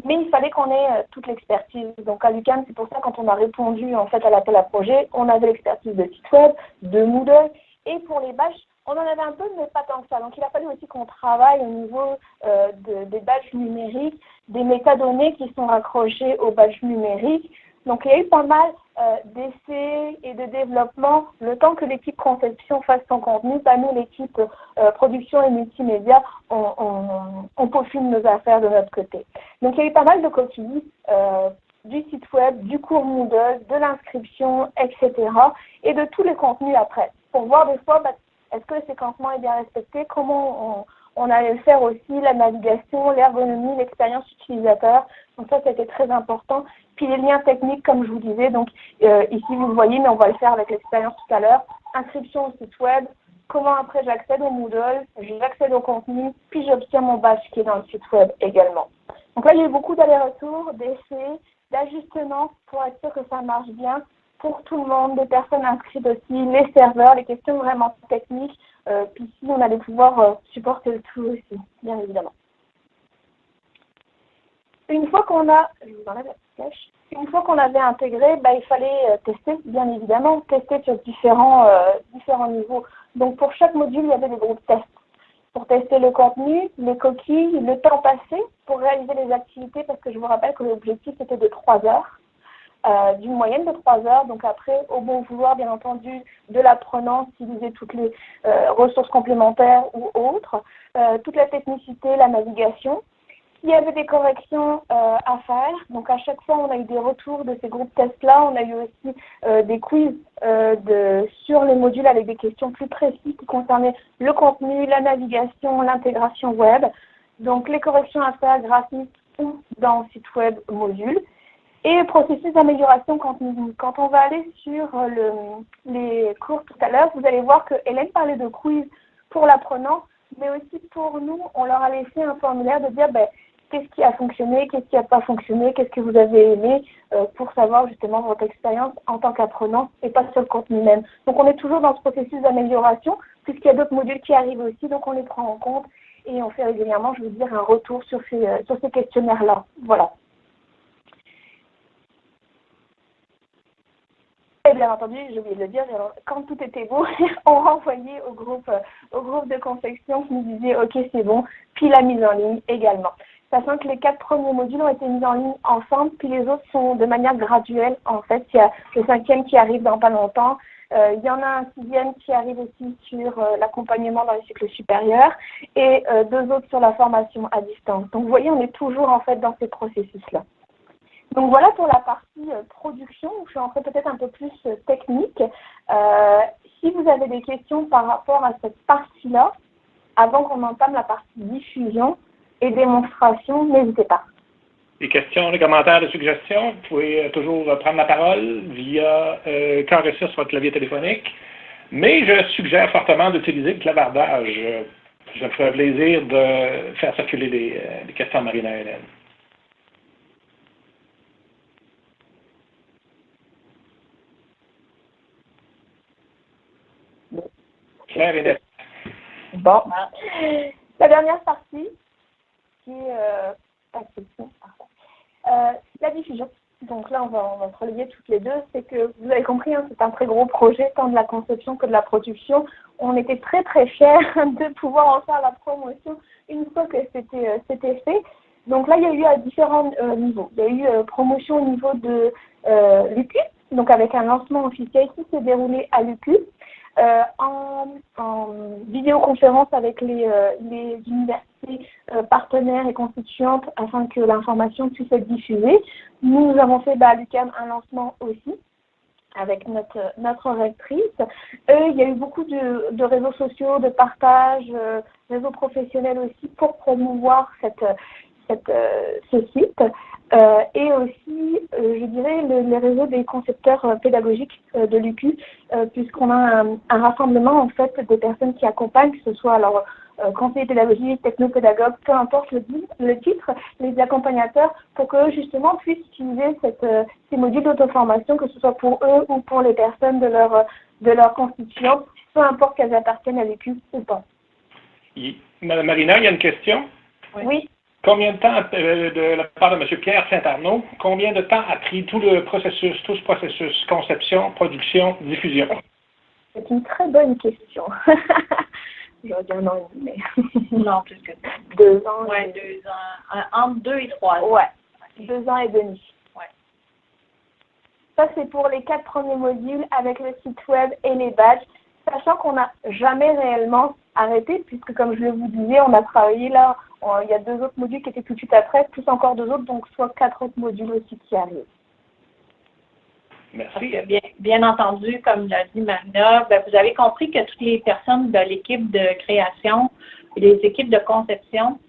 Mais il fallait qu'on ait toute l'expertise. Donc à l'UQAM, c'est pour ça quand on a répondu en fait à l'appel à projet, on avait l'expertise de site web, de Moodle, et pour les badges, on en avait un peu, mais pas tant que ça. Donc il a fallu aussi qu'on travaille au niveau des badges numériques, des métadonnées qui sont raccrochées aux badges numériques. Donc il y a eu pas mal d'essais et de développement. Le temps que l'équipe conception fasse son contenu, nous, l'équipe production et multimédia, on peaufine nos affaires de notre côté. Donc il y a eu pas mal de coquilles du site web, du cours Moodle, de l'inscription, etc. et de tous les contenus après, pour voir des fois est-ce que le séquencement est bien respecté, comment on allait faire aussi, la navigation, l'ergonomie, l'expérience utilisateur. Donc ça, c'était très important. Puis les liens techniques, comme je vous disais, donc ici vous le voyez, mais on va le faire avec l'expérience tout à l'heure. Inscription au site web, comment après j'accède au Moodle, j'accède au contenu, puis j'obtiens mon badge qui est dans le site web également. Donc là, j'ai eu beaucoup d'allers-retours, d'essais, d'ajustements pour être sûr que ça marche bien pour tout le monde, des personnes inscrites aussi, les serveurs, les questions vraiment techniques. Puis ici, on allait pouvoir supporter le tout aussi, bien évidemment. Une fois qu'on a, je vous enlève la petite flèche. Une fois qu'on avait intégré, il fallait tester, bien évidemment, tester sur différents niveaux. Donc pour chaque module, il y avait des groupes tests. Pour tester le contenu, les coquilles, le temps passé pour réaliser les activités, parce que je vous rappelle que l'objectif était de 3 heures. D'une moyenne de 3 heures, donc après, au bon vouloir, bien entendu, de l'apprenant, utiliser toutes les ressources complémentaires ou autres, toute la technicité, la navigation. S'il y avait des corrections à faire, donc à chaque fois, on a eu des retours de ces groupes tests-là. On a eu aussi des quiz sur les modules avec des questions plus précises qui concernaient le contenu, la navigation, l'intégration web. Donc, les corrections à faire graphiques ou dans le site web module. Et le processus d'amélioration, quand on va aller sur les cours tout à l'heure, vous allez voir que Hélène parlait de quiz pour l'apprenant, mais aussi pour nous, on leur a laissé un formulaire de dire qu'est-ce qui a fonctionné, qu'est-ce qui n'a pas fonctionné, qu'est-ce que vous avez aimé, pour savoir justement votre expérience en tant qu'apprenant et pas sur le contenu même. Donc on est toujours dans ce processus d'amélioration, puisqu'il y a d'autres modules qui arrivent aussi, donc on les prend en compte et on fait régulièrement, je veux dire, un retour sur ces questionnaires-là. Voilà. Et bien entendu, j'ai oublié de le dire, quand tout était beau, on renvoyait au groupe de conception qui nous disait « Ok, c'est bon », puis la mise en ligne également. Sachant que les 4 premiers modules ont été mis en ligne ensemble, puis les autres sont de manière graduelle. En fait, il y a le 5e qui arrive dans pas longtemps. Il y en a un 6e qui arrive aussi sur l'accompagnement dans les cycles supérieurs et 2 autres sur la formation à distance. Donc, vous voyez, on est toujours en fait dans ces processus-là. Donc voilà pour la partie production, où je suis entrée peut-être un peu plus technique. Si vous avez des questions par rapport à cette partie-là, avant qu'on entame la partie diffusion et démonstration, n'hésitez pas. Des questions, des commentaires, des suggestions, vous pouvez toujours prendre la parole via carré sur votre clavier téléphonique. Mais je suggère fortement d'utiliser le clavardage. Je me ferai plaisir de faire circuler des questions à Marina et Hélène. Claire et net. Bon. La dernière partie, qui est la diffusion. Donc là, on va se relier toutes les deux. C'est que, vous avez compris, hein, c'est un très gros projet, tant de la conception que de la production. On était très très fiers de pouvoir en faire la promotion une fois que c'était fait. Donc là, il y a eu à différents niveaux. Il y a eu promotion au niveau de l'UQ, donc avec un lancement officiel qui s'est déroulé à l'UQ. En vidéoconférence avec les universités partenaires et constituantes afin que l'information puisse être diffusée. Nous avons fait à l'UQAM un lancement aussi avec notre rectrice. Il y a eu beaucoup de réseaux sociaux, de partage, réseaux professionnels aussi pour promouvoir ce site. Et aussi, je dirais, les réseaux des concepteurs pédagogiques de l'UQ, puisqu'on a un rassemblement en fait des personnes qui accompagnent, que ce soit alors conseillers pédagogiques, technopédagogues, peu importe le titre, les accompagnateurs, pour qu'eux justement puissent utiliser ces modules d'auto-formation, que ce soit pour eux ou pour les personnes de leur constituante, peu importe qu'elles appartiennent à l'UQ ou pas. Madame Marina, il y a une question? Oui. Combien de temps, de la part de M. Pierre Saint-Arnaud, combien de temps a pris tout ce processus, conception, production, diffusion? C'est une très bonne question. J'aurais dit un an et demi, mais... Non, plus que ça. 2 ans. Oui, 2 ans. Entre 2 et 3 ans. Ouais, 2 ans et demi. Ouais. Ça, c'est pour les 4 premiers modules avec le site web et les badges, sachant qu'on n'a jamais réellement arrêté, puisque comme je vous disais, on a travaillé là, il y a 2 autres modules qui étaient tout de suite après, plus encore 2 autres, donc soit 4 autres modules aussi qui arrivent. Merci. Parce que bien entendu, comme l'a dit Marina, vous avez compris que toutes les personnes de l'équipe de création et les équipes de conception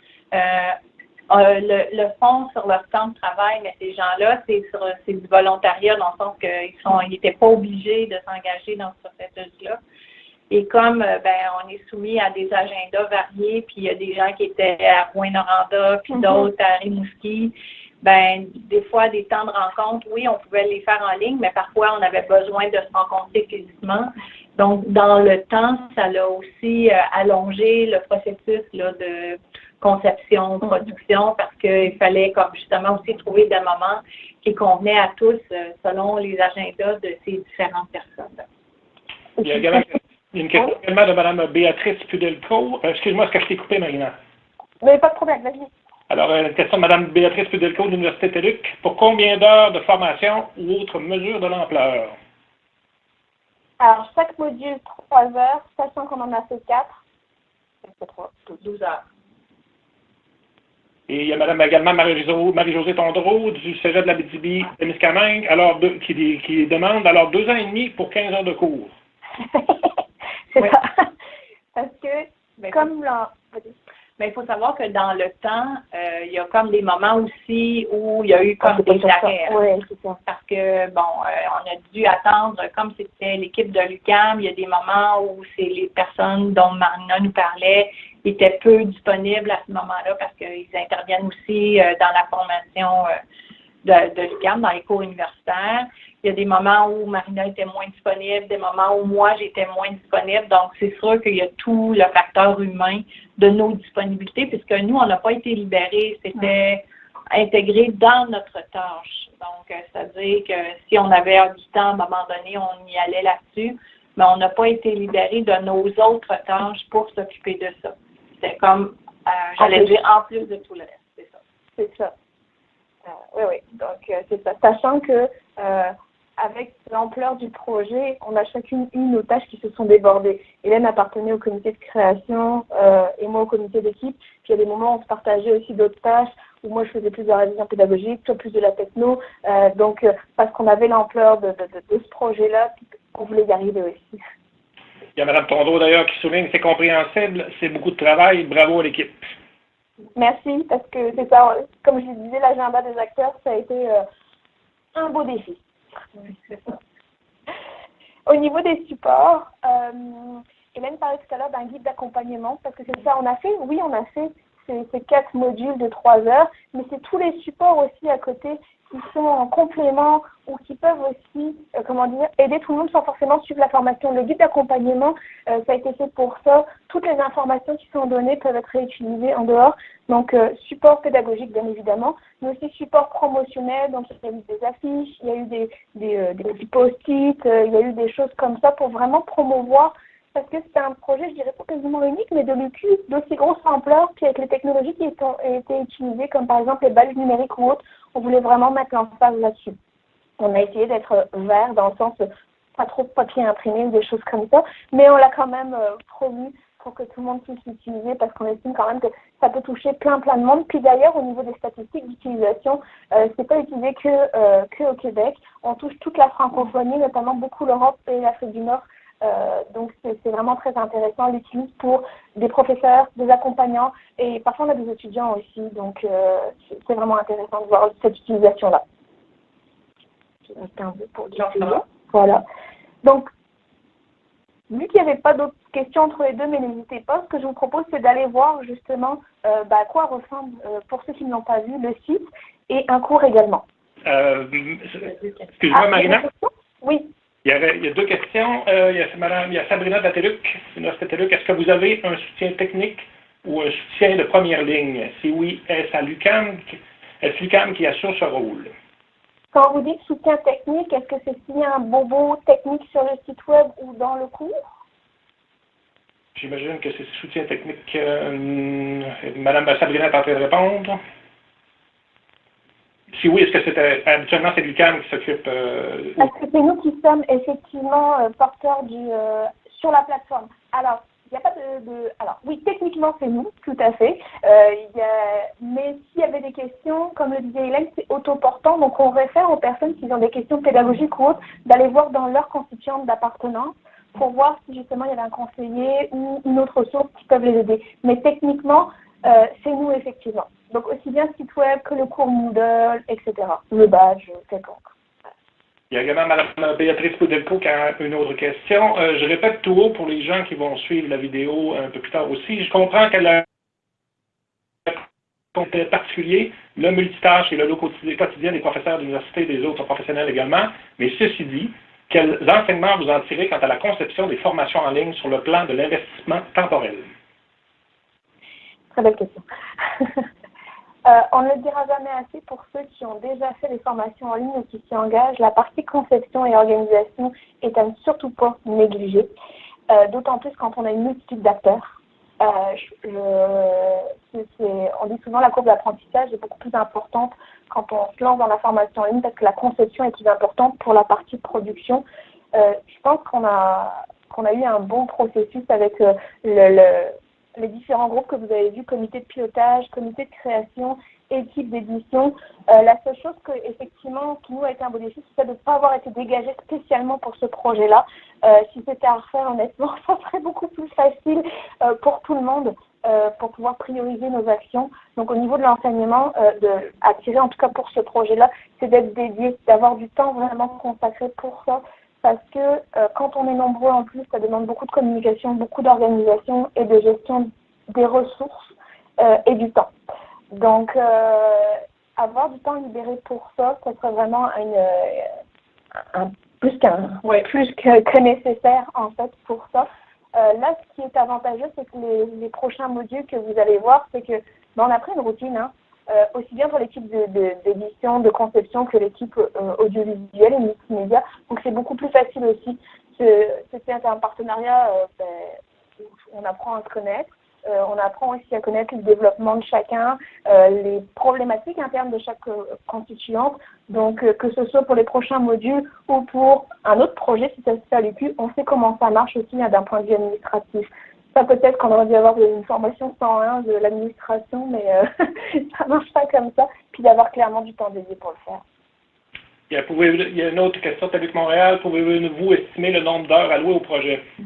le font sur leur temps de travail, mais ces gens-là, c'est du volontariat dans le sens qu'ils n'étaient pas obligés de s'engager dans ce processus-là. Et comme on est soumis à des agendas variés, puis il y a des gens qui étaient à Rouyn-Noranda, puis d'autres à Rimouski, des fois, des temps de rencontre, oui, on pouvait les faire en ligne, mais parfois, on avait besoin de se rencontrer physiquement. Donc, dans le temps, ça l'a aussi allongé le processus là, de conception, production, parce qu'il fallait comme justement aussi trouver des moments qui convenaient à tous selon les agendas de ces différentes personnes. Il y a une question également de Mme Béatrice Pudelco. Excuse-moi, est-ce que je t'ai coupé, Marina? Mais pas de problème, vas-y. Alors, une question de Mme Béatrice Pudelco de l'Université TELUC. Pour combien d'heures de formation ou autre mesure de l'ampleur? Alors, chaque module, 3 heures, sachant qu'on en a fait 4. C'est 12 heures. Et il y a également Marie-Josée Tondreau du Cégep de la Abitibi-Témiscamingue, qui demande alors 2 ans et demi pour 15 heures de cours. C'est ça. Parce que, comme mais il faut savoir que dans le temps, il y a comme des moments aussi où il y a eu comme des arrêts. Oui, c'est ça. Parce que, on a dû attendre, comme c'était l'équipe de l'UQAM, il y a des moments où c'est les personnes dont Marina nous parlait étaient peu disponibles à ce moment-là parce qu'ils interviennent aussi dans la formation de l'UQAM, dans les cours universitaires. Il y a des moments où Marina était moins disponible, des moments où moi j'étais moins disponible. Donc, c'est sûr qu'il y a tout le facteur humain de nos disponibilités, puisque nous, on n'a pas été libérés. C'était intégré dans notre tâche. Donc, c'est-à-dire que si on avait du temps, à un moment donné, on y allait là-dessus, mais on n'a pas été libérés de nos autres tâches pour s'occuper de ça. C'était comme, j'allais dire, en plus de tout le reste. C'est ça. C'est ça. Oui. Donc, c'est ça. Sachant que avec l'ampleur du projet, on a chacune eu nos tâches qui se sont débordées. Hélène appartenait au comité de création et moi au comité d'équipe. Puis il y a des moments où on se partageait aussi d'autres tâches, où moi je faisais plus de la révision pédagogique, toi plus de la techno. Donc, parce qu'on avait l'ampleur de ce projet-là, on voulait y arriver aussi. Il y a Mme Tondreau d'ailleurs qui souligne que c'est compréhensible, c'est beaucoup de travail, bravo à l'équipe. Merci, parce que c'est ça, comme je disais, l'agenda des acteurs, ça a été un beau défi. Au niveau des supports, Hélène parlait tout à l'heure d'un guide d'accompagnement, parce que c'est ça, on a fait ces 4 modules de 3 heures, mais c'est tous les supports aussi à côté qui sont en complément ou qui peuvent aussi, aider tout le monde sans forcément suivre la formation. Le guide d'accompagnement, ça a été fait pour ça. Toutes les informations qui sont données peuvent être réutilisées en dehors. Donc, support pédagogique, bien évidemment, mais aussi support promotionnel. Donc, il y a eu des affiches, il y a eu des petits post-it, il y a eu des choses comme ça pour vraiment promouvoir. Parce que c'était un projet, je dirais pas quasiment unique, mais de l'UQ d'aussi grosse ampleur, puis avec les technologies qui étaient utilisées, comme par exemple les balles numériques ou autres, on voulait vraiment mettre l'emphase là-dessus. On a essayé d'être vert dans le sens pas trop de papier imprimé ou des choses comme ça, mais on l'a quand même promu pour que tout le monde puisse l'utiliser parce qu'on estime quand même que ça peut toucher plein de monde. Puis d'ailleurs, au niveau des statistiques d'utilisation, c'est pas utilisé que au Québec. On touche toute la francophonie, notamment beaucoup l'Europe et l'Afrique du Nord. Donc c'est vraiment très intéressant. On l'utilise pour des professeurs, des accompagnants et parfois on a des étudiants aussi. Donc c'est vraiment intéressant de voir cette utilisation-là. Je vais rester un peu pour dire ça. Voilà. Donc, vu qu'il n'y avait pas d'autres questions entre les deux, mais n'hésitez pas, ce que je vous propose, c'est d'aller voir justement à quoi ressemble, pour ceux qui ne l'ont pas vu, le site et un cours également. Excuse-moi, Marina. Oui. Il y a 2 questions. Il y a Sabrina d'Ateluc. Est-ce que vous avez un soutien technique ou un soutien de première ligne? Si oui, est-ce l'UQAM qui assure ce rôle? Quand vous dites soutien technique, est-ce que c'est signé un bobo technique sur le site web ou dans le cours? J'imagine que c'est soutien technique. Madame Sabrina est en train de répondre. Si oui, est-ce que habituellement c'est l'UQAM qui s'occupe? Parce que c'est nous qui sommes effectivement porteurs sur la plateforme. Alors, il n'y a pas alors, oui, techniquement, c'est nous, tout à fait. Mais s'il y avait des questions, comme le disait Hélène, c'est autoportant. Donc, on réfère aux personnes qui ont des questions pédagogiques ou autres, d'aller voir dans leur constituante d'appartenance pour voir si justement il y avait un conseiller ou une autre source qui peuvent les aider. Mais techniquement, c'est nous, effectivement. Donc, aussi bien le site web que le cours Moodle, etc. Le badge, quelconque. Il y a également Mme Béatrice Poudelco qui a une autre question. Je répète tout haut pour les gens qui vont suivre la vidéo un peu plus tard aussi. Je comprends qu'elle a un contexte particulier, le multitâche et le lot quotidien des professeurs d'université et des autres professionnels également. Mais ceci dit, quels enseignements vous en tirez quant à la conception des formations en ligne sur le plan de l'investissement temporel? Très belle question. On ne le dira jamais assez pour ceux qui ont déjà fait des formations en ligne ou qui s'y engagent. La partie conception et organisation est à ne surtout pas négliger, d'autant plus quand on a une multitude d'acteurs. On dit souvent la courbe d'apprentissage est beaucoup plus importante quand on se lance dans la formation en ligne parce que la conception est plus importante pour la partie production. Je pense qu'on a eu un bon processus avec les différents groupes que vous avez vus, comité de pilotage, comité de création, équipe d'édition. La seule chose que, effectivement, qui nous a été un beau défi, c'est de ne pas avoir été dégagé spécialement pour ce projet-là. Si c'était à refaire, honnêtement, ça serait beaucoup plus facile pour tout le monde pour pouvoir prioriser nos actions. Donc, au niveau de l'enseignement, attirer, en tout cas pour ce projet-là, c'est d'être dédié, d'avoir du temps vraiment consacré pour ça. Parce que quand on est nombreux en plus, ça demande beaucoup de communication, beaucoup d'organisation et de gestion des ressources et du temps. Donc, avoir du temps libéré pour ça, ça serait vraiment plus que nécessaire en fait pour ça. Là, ce qui est avantageux, c'est que les prochains modules que vous allez voir, c'est que on a pris une routine, hein, aussi bien pour l'équipe d'édition, de conception que l'équipe audiovisuelle et multimédia. Donc, c'est beaucoup plus facile aussi. C'est un partenariat où on apprend à se connaître. On apprend aussi à connaître le développement de chacun, les problématiques internes de chaque constituante. Donc, que ce soit pour les prochains modules ou pour un autre projet, si ça se fait à l'UQ, on sait comment ça marche aussi d'un point de vue administratif. Ça, peut-être qu'on aurait dû avoir une formation 101 de l'administration, mais ça marche pas comme ça. Puis d'avoir clairement du temps dédié pour le faire. Il y a une autre question de Luc Montréal. Pouvez-vous estimer le nombre d'heures allouées au projet? Je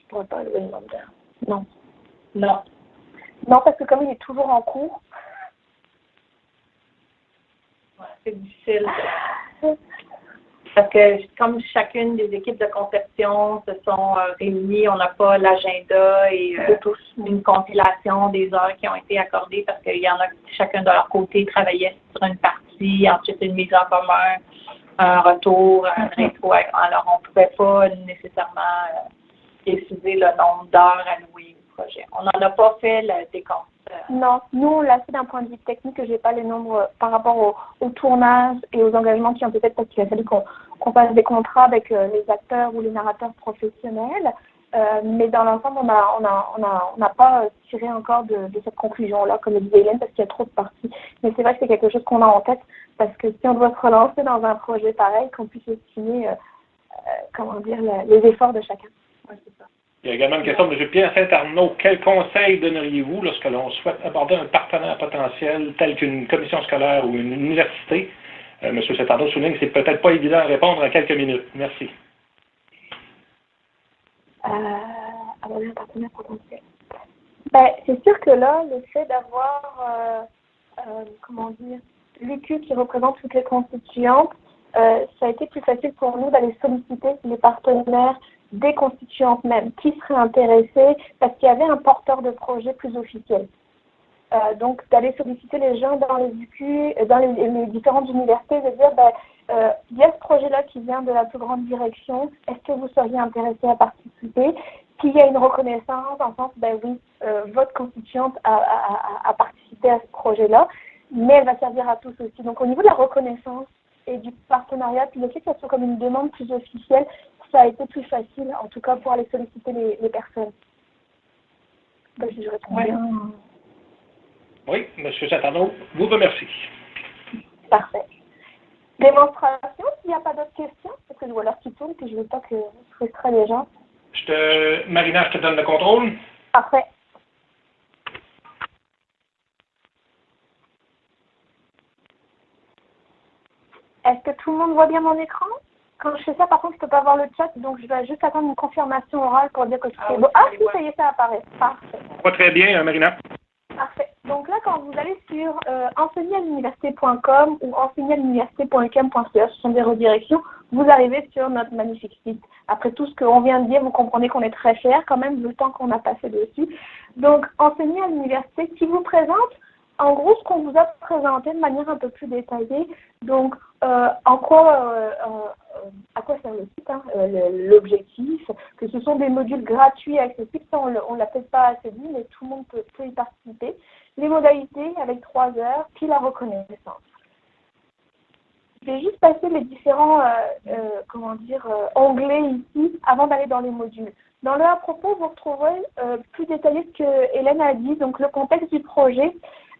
ne pourrais pas allouer le nombre d'heures. Non. Non. Non, parce que comme il est toujours en cours. Ouais, c'est difficile. Parce que comme chacune des équipes de conception se sont réunies, on n'a pas l'agenda et une compilation des heures qui ont été accordées parce qu'il y en a chacun de leur côté travaillait sur une partie, ensuite une mise en commun, un retour, un rétro. Alors on ne pouvait pas nécessairement décider le nombre d'heures allouées au projet. On n'en a pas fait le décompte. Non, nous on l'a fait d'un point de vue technique, que je n'ai pas les nombres par rapport au tournage et aux engagements qui ont été faits parce qu'il a fallu qu'on fasse des contrats avec les acteurs ou les narrateurs professionnels. Mais dans l'ensemble, on n'a pas tiré encore de cette conclusion-là, comme le disait Hélène, parce qu'il y a trop de parties. Mais c'est vrai que c'est quelque chose qu'on a en tête, parce que si on doit se relancer dans un projet pareil, qu'on puisse estimer les efforts de chacun. Ouais, c'est ça. Il y a également une question de M. Pierre Saint-Arnaud. Quel conseil donneriez-vous lorsque l'on souhaite aborder un partenaire potentiel tel qu'une commission scolaire ou une université? M. Saint-Arnaud souligne que c'est peut-être pas évident à répondre en quelques minutes. Merci. Aborder un partenaire potentiel. C'est sûr que là, le fait d'avoir, l'UQ qui représente toutes les constituantes, ça a été plus facile pour nous d'aller solliciter les partenaires des constituantes même qui seraient intéressés parce qu'il y avait un porteur de projet plus officiel. Donc d'aller solliciter les gens dans les UQ, dans les différentes universités, de dire il y a ce projet-là qui vient de la plus grande direction, est-ce que vous seriez intéressé à participer? S'il y a une reconnaissance, en sens, oui, votre constituante a participé à ce projet-là, mais elle va servir à tous aussi. Donc au niveau de la reconnaissance et du partenariat, puis le fait que ça soit comme une demande plus officielle, ça a été plus facile, en tout cas pour aller solliciter les personnes. Si je réponds bien. Oui, M. Saint-Arnaud, vous remercie. Parfait. Démonstration, s'il n'y a pas d'autres questions, parce que je vois l'heure qui tourne, puis je ne veux pas que vous frustrez les gens. Marina, je te donne le contrôle. Parfait. Est-ce que tout le monde voit bien mon écran? Quand je fais ça, par contre, je ne peux pas voir le chat, donc je vais juste attendre une confirmation orale pour dire que tout est beau. Ah, si, ça y est, ça apparaît. Parfait. Pas très bien, Marina. Parfait. Donc là, quand vous allez sur enseigneraluniversité.com ou enseigneraluniversité.uqam.ca, ce sont des redirections, vous arrivez sur notre magnifique site. Après tout ce qu'on vient de dire, vous comprenez qu'on est très fiers quand même du temps qu'on a passé dessus. Donc, Enseigner à l'université qui vous présente en gros ce qu'on vous a présenté de manière un peu plus détaillée. Donc, à quoi sert le site, l'objectif, que ce sont des modules gratuits et accessibles, ça on ne l'a peut-être pas assez dit, mais tout le monde peut y participer. Les modalités avec 3 heures, puis la reconnaissance. Je vais juste passer les différents onglets ici avant d'aller dans les modules. Dans le à propos, vous retrouverez plus détaillé ce que Hélène a dit, donc le contexte du projet,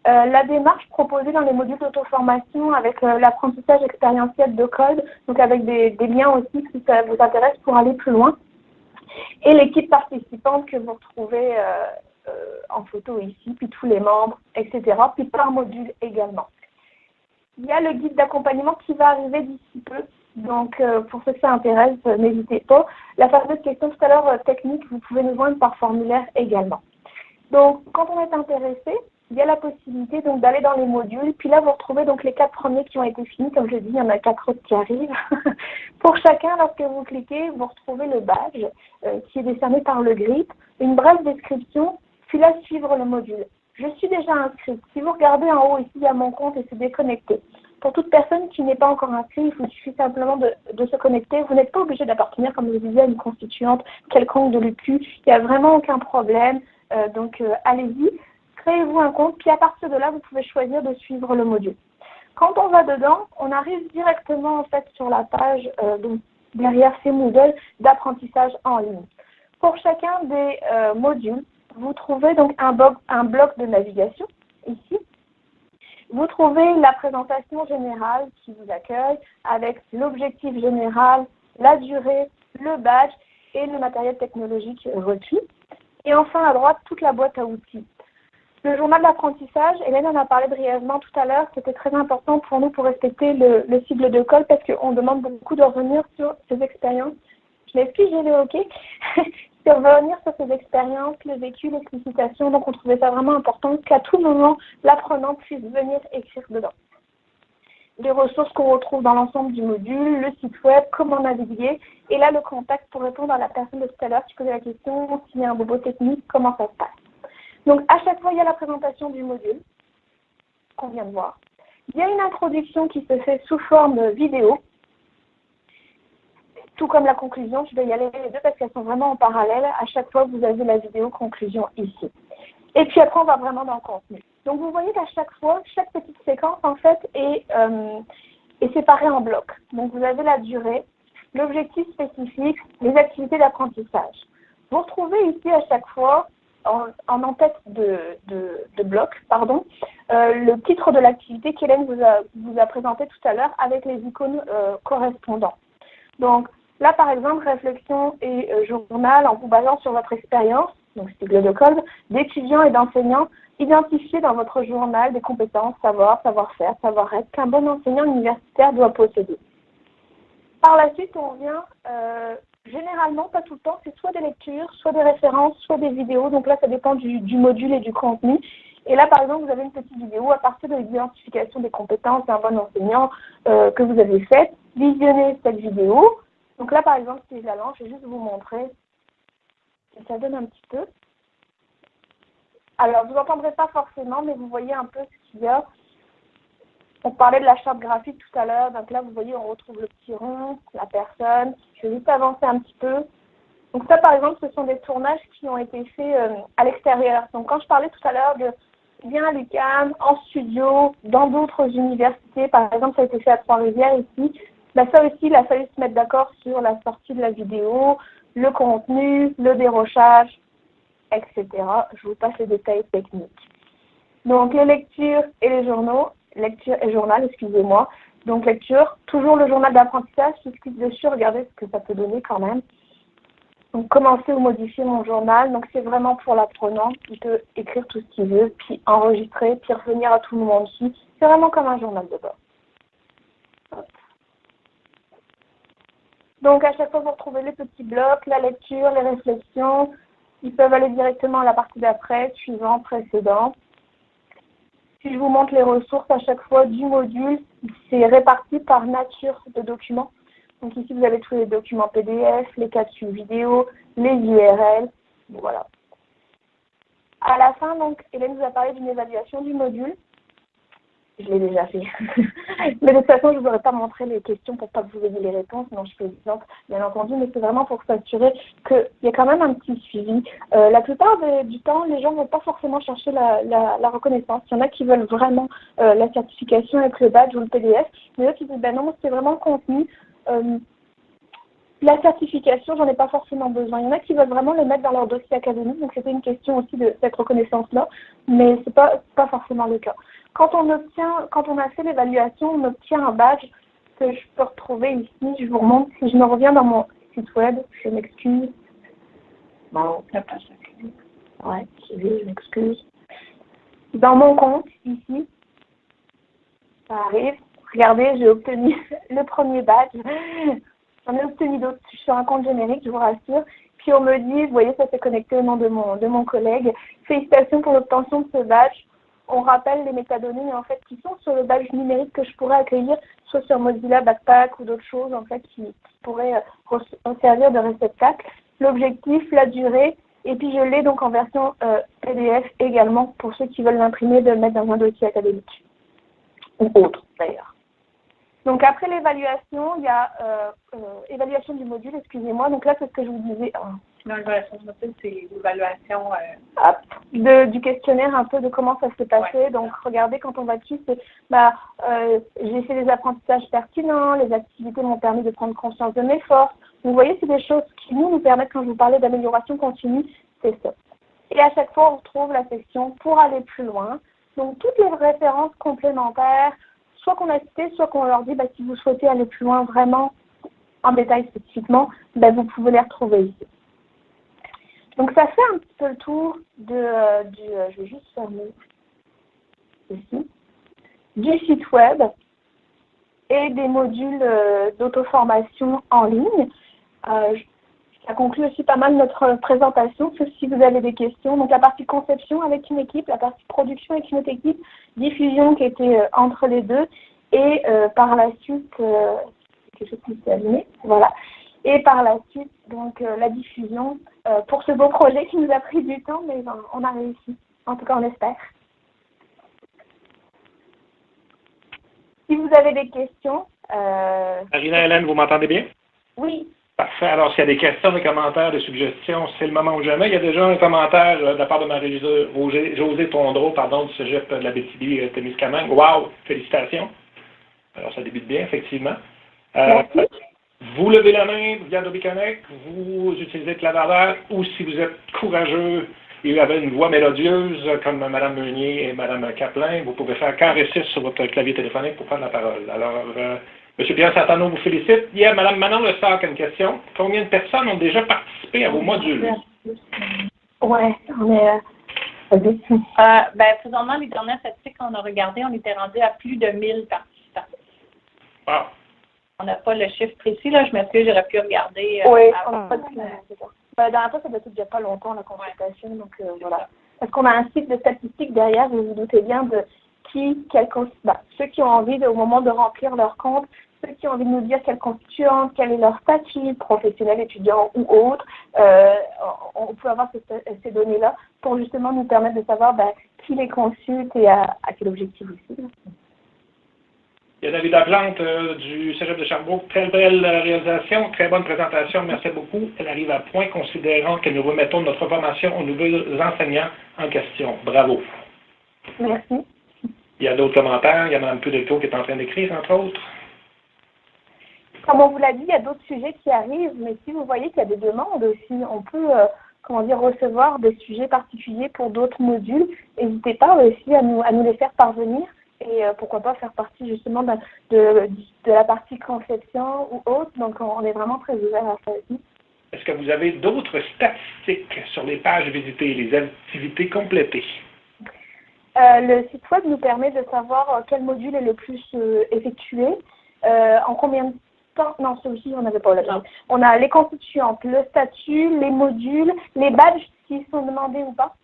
la démarche proposée dans les modules d'auto-formation avec l'apprentissage expérientiel de code, donc avec des liens aussi si ça vous intéresse pour aller plus loin. et l'équipe participante que vous retrouvez en photo ici, puis tous les membres, etc., puis par module également. Il y a le guide d'accompagnement qui va arriver d'ici peu. Donc, pour ceux que ça intéresse, n'hésitez pas. La fameuse question tout à l'heure technique, vous pouvez nous joindre par formulaire également. Donc, quand on est intéressé, il y a la possibilité donc d'aller dans les modules. Puis là, vous retrouvez donc les 4 premiers qui ont été finis. Comme je dis, il y en a 4 autres qui arrivent. Pour chacun, lorsque vous cliquez, vous retrouvez le badge qui est décerné par le GRIP, une brève description, puis là, suivre le module. Je suis déjà inscrite. Si vous regardez en haut, ici, il y a mon compte et se déconnecter. Pour toute personne qui n'est pas encore inscrite, il vous suffit simplement de se connecter. Vous n'êtes pas obligé d'appartenir, comme je vous disais, à une constituante quelconque de l'UQ. Il n'y a vraiment aucun problème. Donc, allez-y. Créez-vous un compte, puis à partir de là, vous pouvez choisir de suivre le module. Quand on va dedans, on arrive directement en fait sur la page donc, derrière ces Moodle d'apprentissage en ligne. Pour chacun des modules, vous trouvez donc un bloc de navigation ici. Vous trouvez la présentation générale qui vous accueille avec l'objectif général, la durée, le badge et le matériel technologique requis. Et enfin à droite, toute la boîte à outils. Le journal d'apprentissage, Hélène en a parlé brièvement tout à l'heure, c'était très important pour nous pour respecter le cycle de colle parce qu'on demande beaucoup de revenir sur ces expériences. Je m'excuse, j'ai le hockey. De revenir sur ces expériences, le vécu, l'explicitation. Donc on trouvait ça vraiment important qu'à tout moment, l'apprenant puisse venir écrire dedans. Les ressources qu'on retrouve dans l'ensemble du module, le site web, comment naviguer, et là le contact pour répondre à la personne de tout à l'heure qui posait la question, s'il y a un bobo technique, comment ça se passe. Donc, à chaque fois, il y a la présentation du module qu'on vient de voir. Il y a une introduction qui se fait sous forme vidéo, tout comme la conclusion. Je vais y aller les deux parce qu'elles sont vraiment en parallèle. À chaque fois, vous avez la vidéo conclusion ici. Et puis après, on va vraiment dans le contenu. Donc, vous voyez qu'à chaque fois, chaque petite séquence, en fait, est séparée en blocs. Donc, vous avez la durée, l'objectif spécifique, les activités d'apprentissage. Vous retrouvez ici à chaque fois en en-tête de bloc, le titre de l'activité qu'Hélène vous a présenté tout à l'heure avec les icônes correspondants. Donc là, par exemple, réflexion et journal en vous basant sur votre expérience, donc cycle de Kolb, d'étudiants et d'enseignants, identifiez dans votre journal des compétences, savoir-faire, savoir-être qu'un bon enseignant universitaire doit posséder. Par la suite, on vient généralement, pas tout le temps, c'est soit des lectures, soit des références, soit des vidéos. Donc là, ça dépend du module et du contenu. Et là, par exemple, vous avez une petite vidéo à partir de l'identification des compétences d'un bon enseignant que vous avez faite. Visionnez cette vidéo. Donc là, par exemple, si je la lance, je vais juste vous montrer si ça donne un petit peu. Alors, vous n'entendrez pas forcément, mais vous voyez un peu ce qu'il y a. On parlait de la charte graphique tout à l'heure, donc là vous voyez on retrouve le petit rond, la personne. Je vais juste avancer un petit peu. Donc ça par exemple ce sont des tournages qui ont été faits à l'extérieur. Donc quand je parlais tout à l'heure de bien à l'UQAM, en studio, dans d'autres universités, par exemple ça a été fait à Trois-Rivières ici, ça aussi il a fallu se mettre d'accord sur la sortie de la vidéo, le contenu, le dérochage, etc. Je vous passe les détails techniques. Donc les lectures et les journaux. Lecture et journal, excusez-moi. Donc lecture, toujours le journal d'apprentissage, je clique dessus, regardez ce que ça peut donner quand même. Donc commencer ou modifier mon journal, donc c'est vraiment pour l'apprenant, il peut écrire tout ce qu'il veut, puis enregistrer, puis revenir à tout moment dessus. C'est vraiment comme un journal de bord. Hop. Donc à chaque fois vous retrouvez les petits blocs, la lecture, les réflexions, ils peuvent aller directement à la partie d'après, suivant, précédent. Si je vous montre les ressources à chaque fois du module, c'est réparti par nature de documents. Donc ici, vous avez tous les documents PDF, les capsules vidéo, les URL, voilà. À la fin, donc, Hélène vous a parlé d'une évaluation du module. Je l'ai déjà fait. Mais de toute façon, je ne vous aurais pas montré les questions pour pas que vous ayez les réponses. Non, je fais exemple, bien entendu, mais c'est vraiment pour s'assurer qu'il y a quand même un petit suivi. La plupart du temps, les gens ne vont pas forcément chercher la reconnaissance. Il y en a qui veulent vraiment la certification avec le badge ou le PDF, mais d'autres qui disent, ben non, c'est vraiment le contenu. La certification, j'en ai pas forcément besoin. Il y en a qui veulent vraiment le mettre dans leur dossier académique, donc c'était une question aussi de cette reconnaissance-là, mais c'est pas forcément le cas. Quand on a fait l'évaluation, on obtient un badge que je peux retrouver ici. Je vous remontre. Si je me reviens dans mon site web, je m'excuse. Bon. Ouais, je m'excuse. Dans mon compte, ici, ça arrive. Regardez, j'ai obtenu le premier badge. J'en ai obtenu d'autres. Je suis sur un compte générique, je vous rassure. Puis on me dit, vous voyez, ça s'est connecté au nom de mon collègue. Félicitations pour l'obtention de ce badge. On rappelle les métadonnées en fait qui sont sur le badge numérique que je pourrais accueillir, soit sur Mozilla Backpack ou d'autres choses en fait qui pourraient servir de réceptacle. L'objectif, la durée, et puis je l'ai donc en version PDF également pour ceux qui veulent l'imprimer, de le mettre dans un dossier académique ou autre d'ailleurs. Donc après l'évaluation, il y a évaluation du module, excusez-moi. Donc là, c'est ce que je vous disais. L'évaluation du module, c'est l'évaluation du questionnaire, un peu de comment ça s'est passé. Ouais. Donc regardez, quand on va dessus, c'est j'ai fait des apprentissages pertinents, les activités m'ont permis de prendre conscience de mes forces. Vous voyez, c'est des choses qui nous permettent, quand je vous parlais d'amélioration continue, c'est ça. Et à chaque fois, on retrouve la section pour aller plus loin. Donc toutes les références complémentaires, soit qu'on a cité, soit qu'on leur dit, si vous souhaitez aller plus loin vraiment en détail spécifiquement, vous pouvez les retrouver ici. Donc ça fait un petit peu le tour je vais juste fermer ici, du site web et des modules d'auto-formation en ligne. Ça conclut aussi pas mal notre présentation, sauf si vous avez des questions. Donc la partie conception avec une équipe, la partie production avec une autre équipe, diffusion qui était entre les deux, et par la suite, quelque chose qui s'est allumé, voilà. Et par la suite, donc la diffusion pour ce beau projet qui nous a pris du temps, mais on a réussi. En tout cas, on espère. Si vous avez des questions... Marina, Hélène, vous m'entendez bien? Oui. Parfait. Alors, s'il y a des questions, des commentaires, des suggestions, c'est le moment ou jamais. Il y a déjà un commentaire de la part de Marie-Josée Tondreau, du Cégep de la Abitibi-Témiscamingue. Wow! Félicitations. Alors, ça débute bien, effectivement. Merci. Vous levez la main via Adobe Connect, vous utilisez le clavier, ou si vous êtes courageux et vous avez une voix mélodieuse, comme Mme Meunier et Mme Caplin, vous pouvez faire carré 6 sur votre clavier téléphonique pour prendre la parole. Alors, M. Pierre Santano vous félicite. Il y a Mme Manon Lessard qui a une question. Combien de personnes ont déjà participé à vos modules? Oui, on est... présentement, les dernières statistiques qu'on a regardées, on était rendu à plus de 1000 participants. Wow. On n'a pas le chiffre précis, là. Je m'excuse, j'aurais pu regarder. Oui, on n'a pas de la dernière fois, ça date déjà pas longtemps, la consultation, donc voilà. Parce qu'on a un site de statistiques derrière, vous vous doutez bien de ceux qui ont envie, au moment de remplir leur compte, ceux qui ont envie de nous dire quelle constituante, quel est leur statut, professionnel, étudiant ou autre, on peut avoir ces données-là pour justement nous permettre de savoir qui les consulte et à quel objectif aussi. Il y a David Plante du Cégep de Sherbrooke. Très belle réalisation, très bonne présentation. Merci beaucoup. Elle arrive à point, considérant que nous remettons notre formation aux nouveaux enseignants en question. Bravo. Merci. Il y a d'autres commentaires. Il y a Mme Pudelco qui est en train d'écrire, entre autres. Comme on vous l'a dit, il y a d'autres sujets qui arrivent, mais si vous voyez qu'il y a des demandes aussi, on peut recevoir des sujets particuliers pour d'autres modules. N'hésitez pas aussi à nous les faire parvenir. Et pourquoi pas faire partie justement de la partie conception ou autre. Donc, on est vraiment très ouvert à ça aussi. Est-ce que vous avez d'autres statistiques sur les pages visitées, les activités complétées? Le site web nous permet de savoir quel module est le plus effectué, en combien de temps. Non, celui-ci, on n'avait pas là. On a les constituantes, le statut, les modules, les badges qui sont demandés ou pas.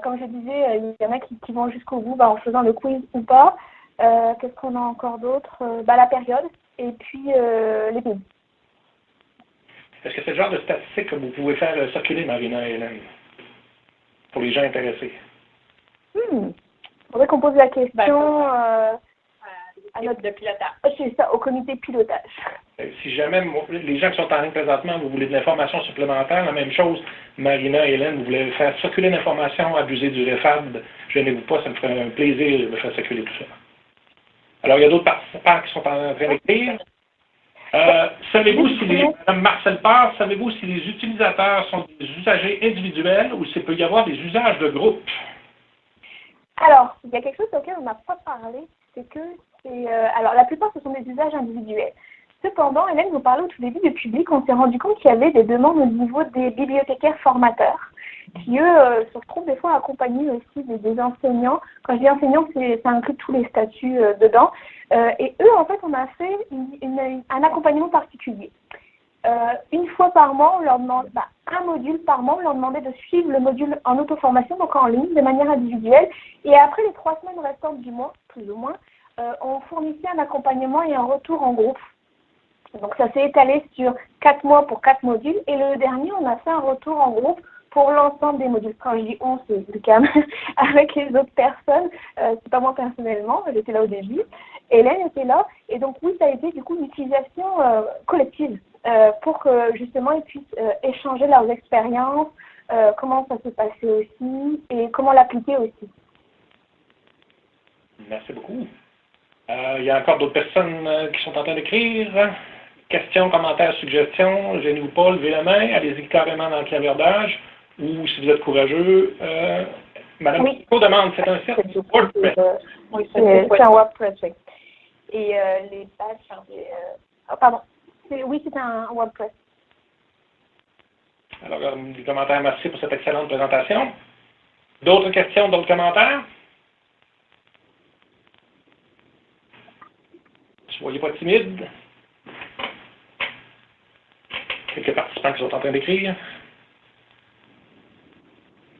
Comme je disais, il y en a qui vont jusqu'au bout en faisant le quiz ou pas. Qu'est-ce qu'on a encore d'autre? La période et puis les pays. Est-ce que c'est le genre de statistique que vous pouvez faire circuler, Marina et Hélène, pour les gens intéressés? Il faudrait qu'on pose la question à notre de pilotage. C'est ça, au comité de pilotage. Si jamais les gens qui sont en ligne présentement, vous voulez de l'information supplémentaire, la même chose, Marina et Hélène, vous voulez faire circuler l'information, abuser du REFAB, gênez-vous pas, ça me ferait un plaisir de faire circuler tout ça. Alors, il y a d'autres participants qui sont en train d'écrire. Savez-vous si Mme Marcel Parr, savez-vous si les utilisateurs sont des usagers individuels ou s'il peut y avoir des usages de groupe? Alors, il y a quelque chose auquel on n'a pas parlé, c'est que alors la plupart ce sont des usages individuels. Cependant, Hélène vous parlait au tout début du public, on s'est rendu compte qu'il y avait des demandes au niveau des bibliothécaires formateurs, qui eux se retrouvent des fois accompagnés aussi des enseignants. Quand je dis enseignants, ça inclut tous les statuts dedans. Et eux, en fait, on a fait un accompagnement particulier. Une fois par mois, on leur demande, un module par mois, on leur demandait de suivre le module en auto-formation, donc en ligne, de manière individuelle. Et après les 3 semaines restantes du mois, plus ou moins, on fournissait un accompagnement et un retour en groupe. Donc ça s'est étalé sur 4 mois pour 4 modules. Et le dernier, on a fait un retour en groupe pour l'ensemble des modules. Quand je dis on, c'est le cas avec les autres personnes. C'est pas moi personnellement, j'étais là au début. Hélène était là. Et donc oui, ça a été du coup une utilisation collective pour que justement ils puissent échanger leurs expériences, comment ça s'est passé aussi et comment l'appliquer aussi. Merci beaucoup. Il y a encore d'autres personnes qui sont en train d'écrire. Questions, commentaires, suggestions. Gênez-vous pas, levez la main. Allez-y carrément dans le clavardage. Ou si vous êtes courageux, Madame Picot demande, c'est un site WordPress. Oui, c'est un WordPress, oui. Et les pages, pardon. Oui, c'est un WordPress. Alors, des commentaires, merci pour cette excellente présentation. D'autres questions, d'autres commentaires? Soyez pas timide. Quelques participants qui sont en train d'écrire.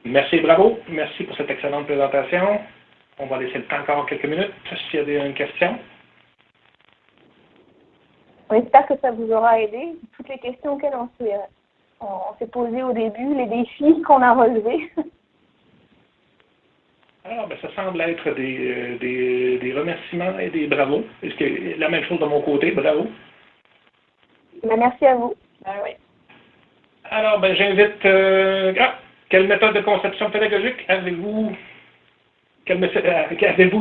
Merci, bravo. Merci pour cette excellente présentation. On va laisser le temps encore quelques minutes s'il y a une question. On espère que ça vous aura aidé. Toutes les questions auxquelles on s'est posées au début, les défis qu'on a relevés. Alors, ça semble être des remerciements et des bravos. Est-ce que la même chose de mon côté, bravo. Merci à vous. Oui. Alors, j'invite... quelle méthode de conception pédagogique avez-vous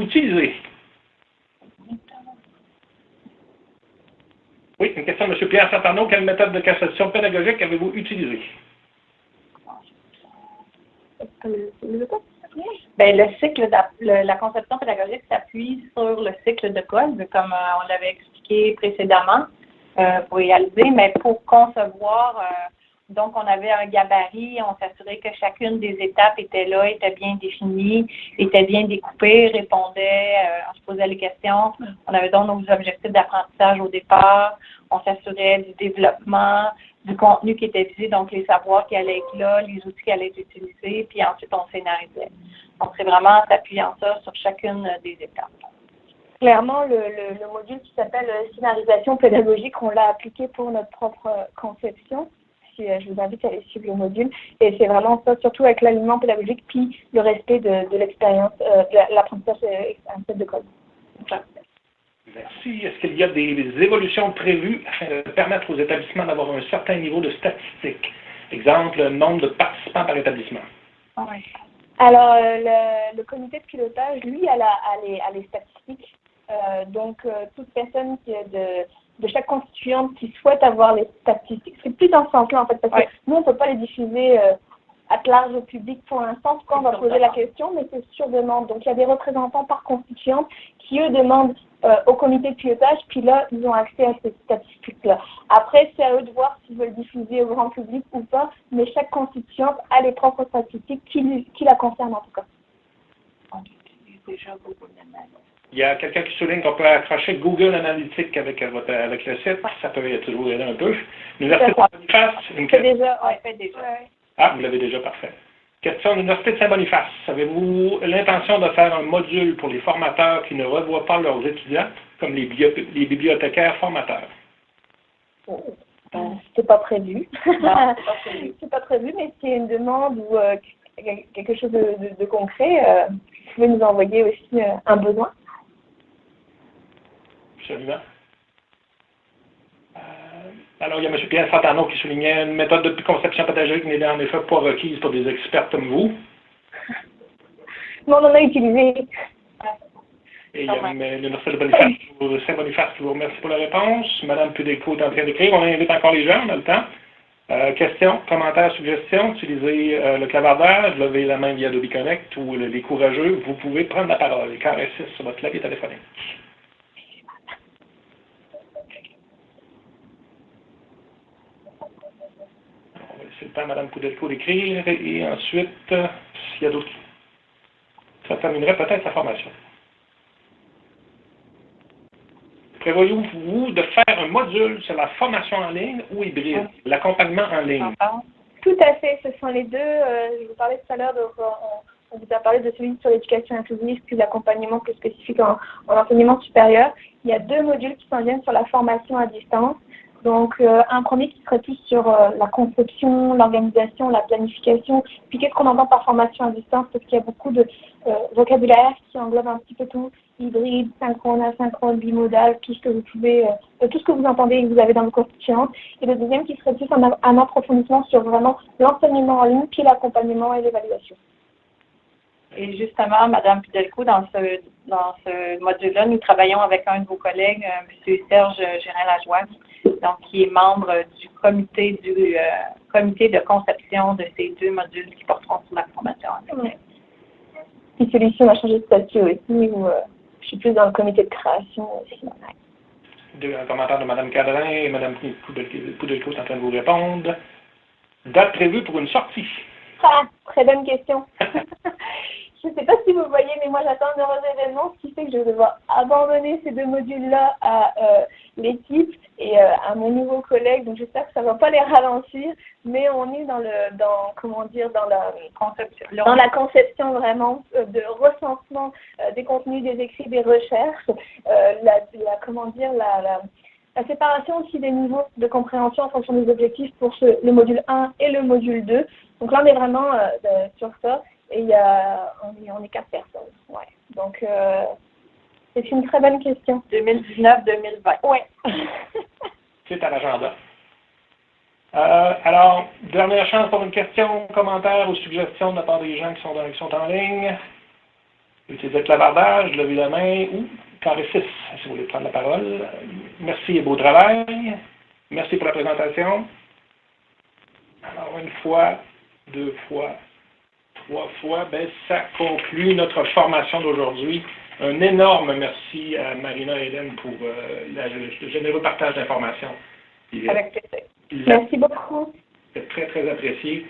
utilisée? Oui, une question de M. Pierre Saint-Arnaud. Quelle méthode de conception pédagogique avez-vous utilisée? Le cycle la conception pédagogique s'appuie sur le cycle de code, comme on l'avait expliqué précédemment, pour réaliser, mais pour concevoir, donc on avait un gabarit, on s'assurait que chacune des étapes était là, était bien définie, était bien découpée, répondait, on se posait les questions. On avait donc nos objectifs d'apprentissage au départ, on s'assurait du développement, du contenu qui était visé, donc les savoirs qui allaient être là, les outils qui allaient être utilisés, puis ensuite on scénarisait. Donc c'est vraiment en s'appuyant ça sur chacune des étapes. Clairement, le module qui s'appelle scénarisation pédagogique, on l'a appliqué pour notre propre conception. Je vous invite à aller suivre le module. Et c'est vraiment ça, surtout avec l'alignement pédagogique, puis le respect de l'expérience, de l'apprentissage en tête de code. Merci. Est-ce qu'il y a des évolutions prévues afin de permettre aux établissements d'avoir un certain niveau de statistiques? Exemple, le nombre de participants par établissement. Oui. Alors, le comité de pilotage, lui, a les statistiques. Donc, toute personne de chaque constituante qui souhaite avoir les statistiques, c'est plus dans ce sens-là, en fait, parce que nous, on ne peut pas les diffuser à large au public pour l'instant. En tout cas, on va poser la question, mais c'est sur demande. Donc, il y a des représentants par constituante qui, eux, demandent au comité de pilotage, puis là, ils ont accès à ces statistiques-là. Après, c'est à eux de voir s'ils veulent diffuser au grand public ou pas, mais chaque constituante a les propres statistiques qui la concernent en tout cas. Il y a quelqu'un qui souligne qu'on peut accrocher Google Analytics avec le site. Ça peut toujours aider un peu. L'Université de Saint-Boniface. Fait déjà. Ah, vous l'avez déjà, parfait. Question de l'Université de Saint-Boniface. Avez-vous l'intention de faire un module pour les formateurs qui ne revoient pas leurs étudiants, comme les bibliothécaires formateurs? C'est pas prévu. C'est pas prévu, mais s'il y a une demande ou quelque chose de concret, vous pouvez nous envoyer aussi un besoin. Absolument. Alors, il y a M. Pierre Saint-Arnaud qui soulignait une méthode de conception pédagogique n'est en effet pas requise pour des experts comme vous. Non, on en a utilisé. Et il y a l'Université de Saint-Boniface qui vous remercie pour la réponse. Madame Pudeco est en train d'écrire. On invite encore les gens, on a le temps. Questions, commentaires, suggestions, utilisez le clavardage, levez la main via Adobe Connect ou les courageux, vous pouvez prendre la parole. Carré 6 sur votre clavier téléphonique. c'est le temps à Mme Poudelco d'écrire. Et ensuite, s'il y a d'autres... Ça terminerait peut-être la formation. Prévoyez-vous de faire un module sur la formation en ligne ou hybride, l'accompagnement en ligne? Tout à fait, ce sont les deux. Je vous parlais tout à l'heure, on vous a parlé de celui sur l'éducation inclusive, puis l'accompagnement plus spécifique en enseignement supérieur. Il y a deux modules qui s'en viennent sur la formation à distance. Donc, un premier qui serait plus sur la conception, l'organisation, la planification. Puis, qu'est-ce qu'on entend par formation à distance? Parce qu'il y a beaucoup de vocabulaire qui englobe un petit peu tout, hybride, synchrone, asynchrone, bimodal, tout ce que vous pouvez, tout ce que vous entendez et que vous avez dans vos constituantes. Et le deuxième qui serait plus un approfondissement sur vraiment l'enseignement en ligne, puis l'accompagnement et l'évaluation. Et justement, Mme Poudelco, dans ce module-là, nous travaillons avec un de vos collègues, M. Serge Gérin-Lajoie, donc qui est membre du comité de conception de ces deux modules qui porteront sur la formation. Ouais. Puis celui-ci, on a changé de statut aussi, où je suis plus dans le comité de création aussi. Un commentaire de Mme Cadrin et Mme Poudelco est en train de vous répondre. Date prévue pour une sortie. Ah, très bonne question. Je ne sais pas si vous voyez, mais moi j'attends un heureux événement, ce qui fait que je vais devoir abandonner ces deux modules-là à l'équipe et à mon nouveau collègue. Donc j'espère que ça ne va pas les ralentir, mais on est dans la conception vraiment de recensement des contenus, des écrits, des recherches, la séparation aussi des niveaux de compréhension en fonction des objectifs pour le module 1 et le module 2. Donc là, on est vraiment sur ça et on est 4 personnes. Ouais. Donc, c'est une très bonne question. 2019-2020. Oui. C'est à l'agenda. Alors, dernière chance pour une question, commentaire ou suggestion de la part des gens qui sont en ligne. Utilisez le clavardage, levez la main ou carré 6, si vous voulez prendre la parole. Merci et beau travail. Merci pour la présentation. Alors, une fois, 2 fois, 3 fois, ça conclut notre formation d'aujourd'hui. Un énorme merci à Marina et Hélène pour le généreux partage d'informations. Avec plaisir. Merci beaucoup. C'est très, très apprécié.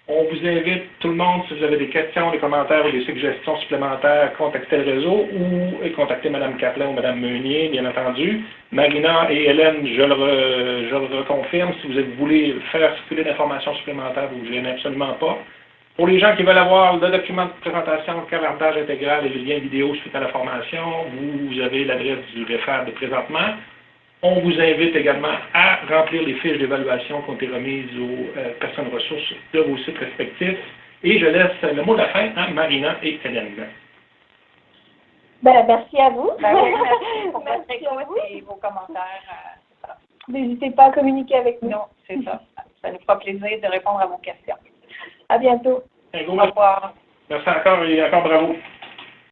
On vous invite, tout le monde, si vous avez des questions, des commentaires ou des suggestions supplémentaires, à contacter le réseau ou contacter Mme Kaplan ou Mme Meunier, bien entendu. Marina et Hélène, je le reconfirme, si vous voulez faire circuler d'informations supplémentaires, vous ne vous gênez absolument pas. Pour les gens qui veulent avoir le document de présentation, le clavardage intégral et le lien vidéo suite à la formation, vous avez l'adresse du REFAD présentement. On vous invite également à remplir les fiches d'évaluation qui ont été remises aux personnes ressources de vos sites respectifs. Et je laisse le mot de la fin à Marina et Hélène. Merci à vous. Merci pour votre écoute et vos commentaires. N'hésitez pas à communiquer avec nous. Non, c'est ça. Ça nous fera plaisir de répondre à vos questions. À bientôt. Au revoir. Merci encore et encore bravo.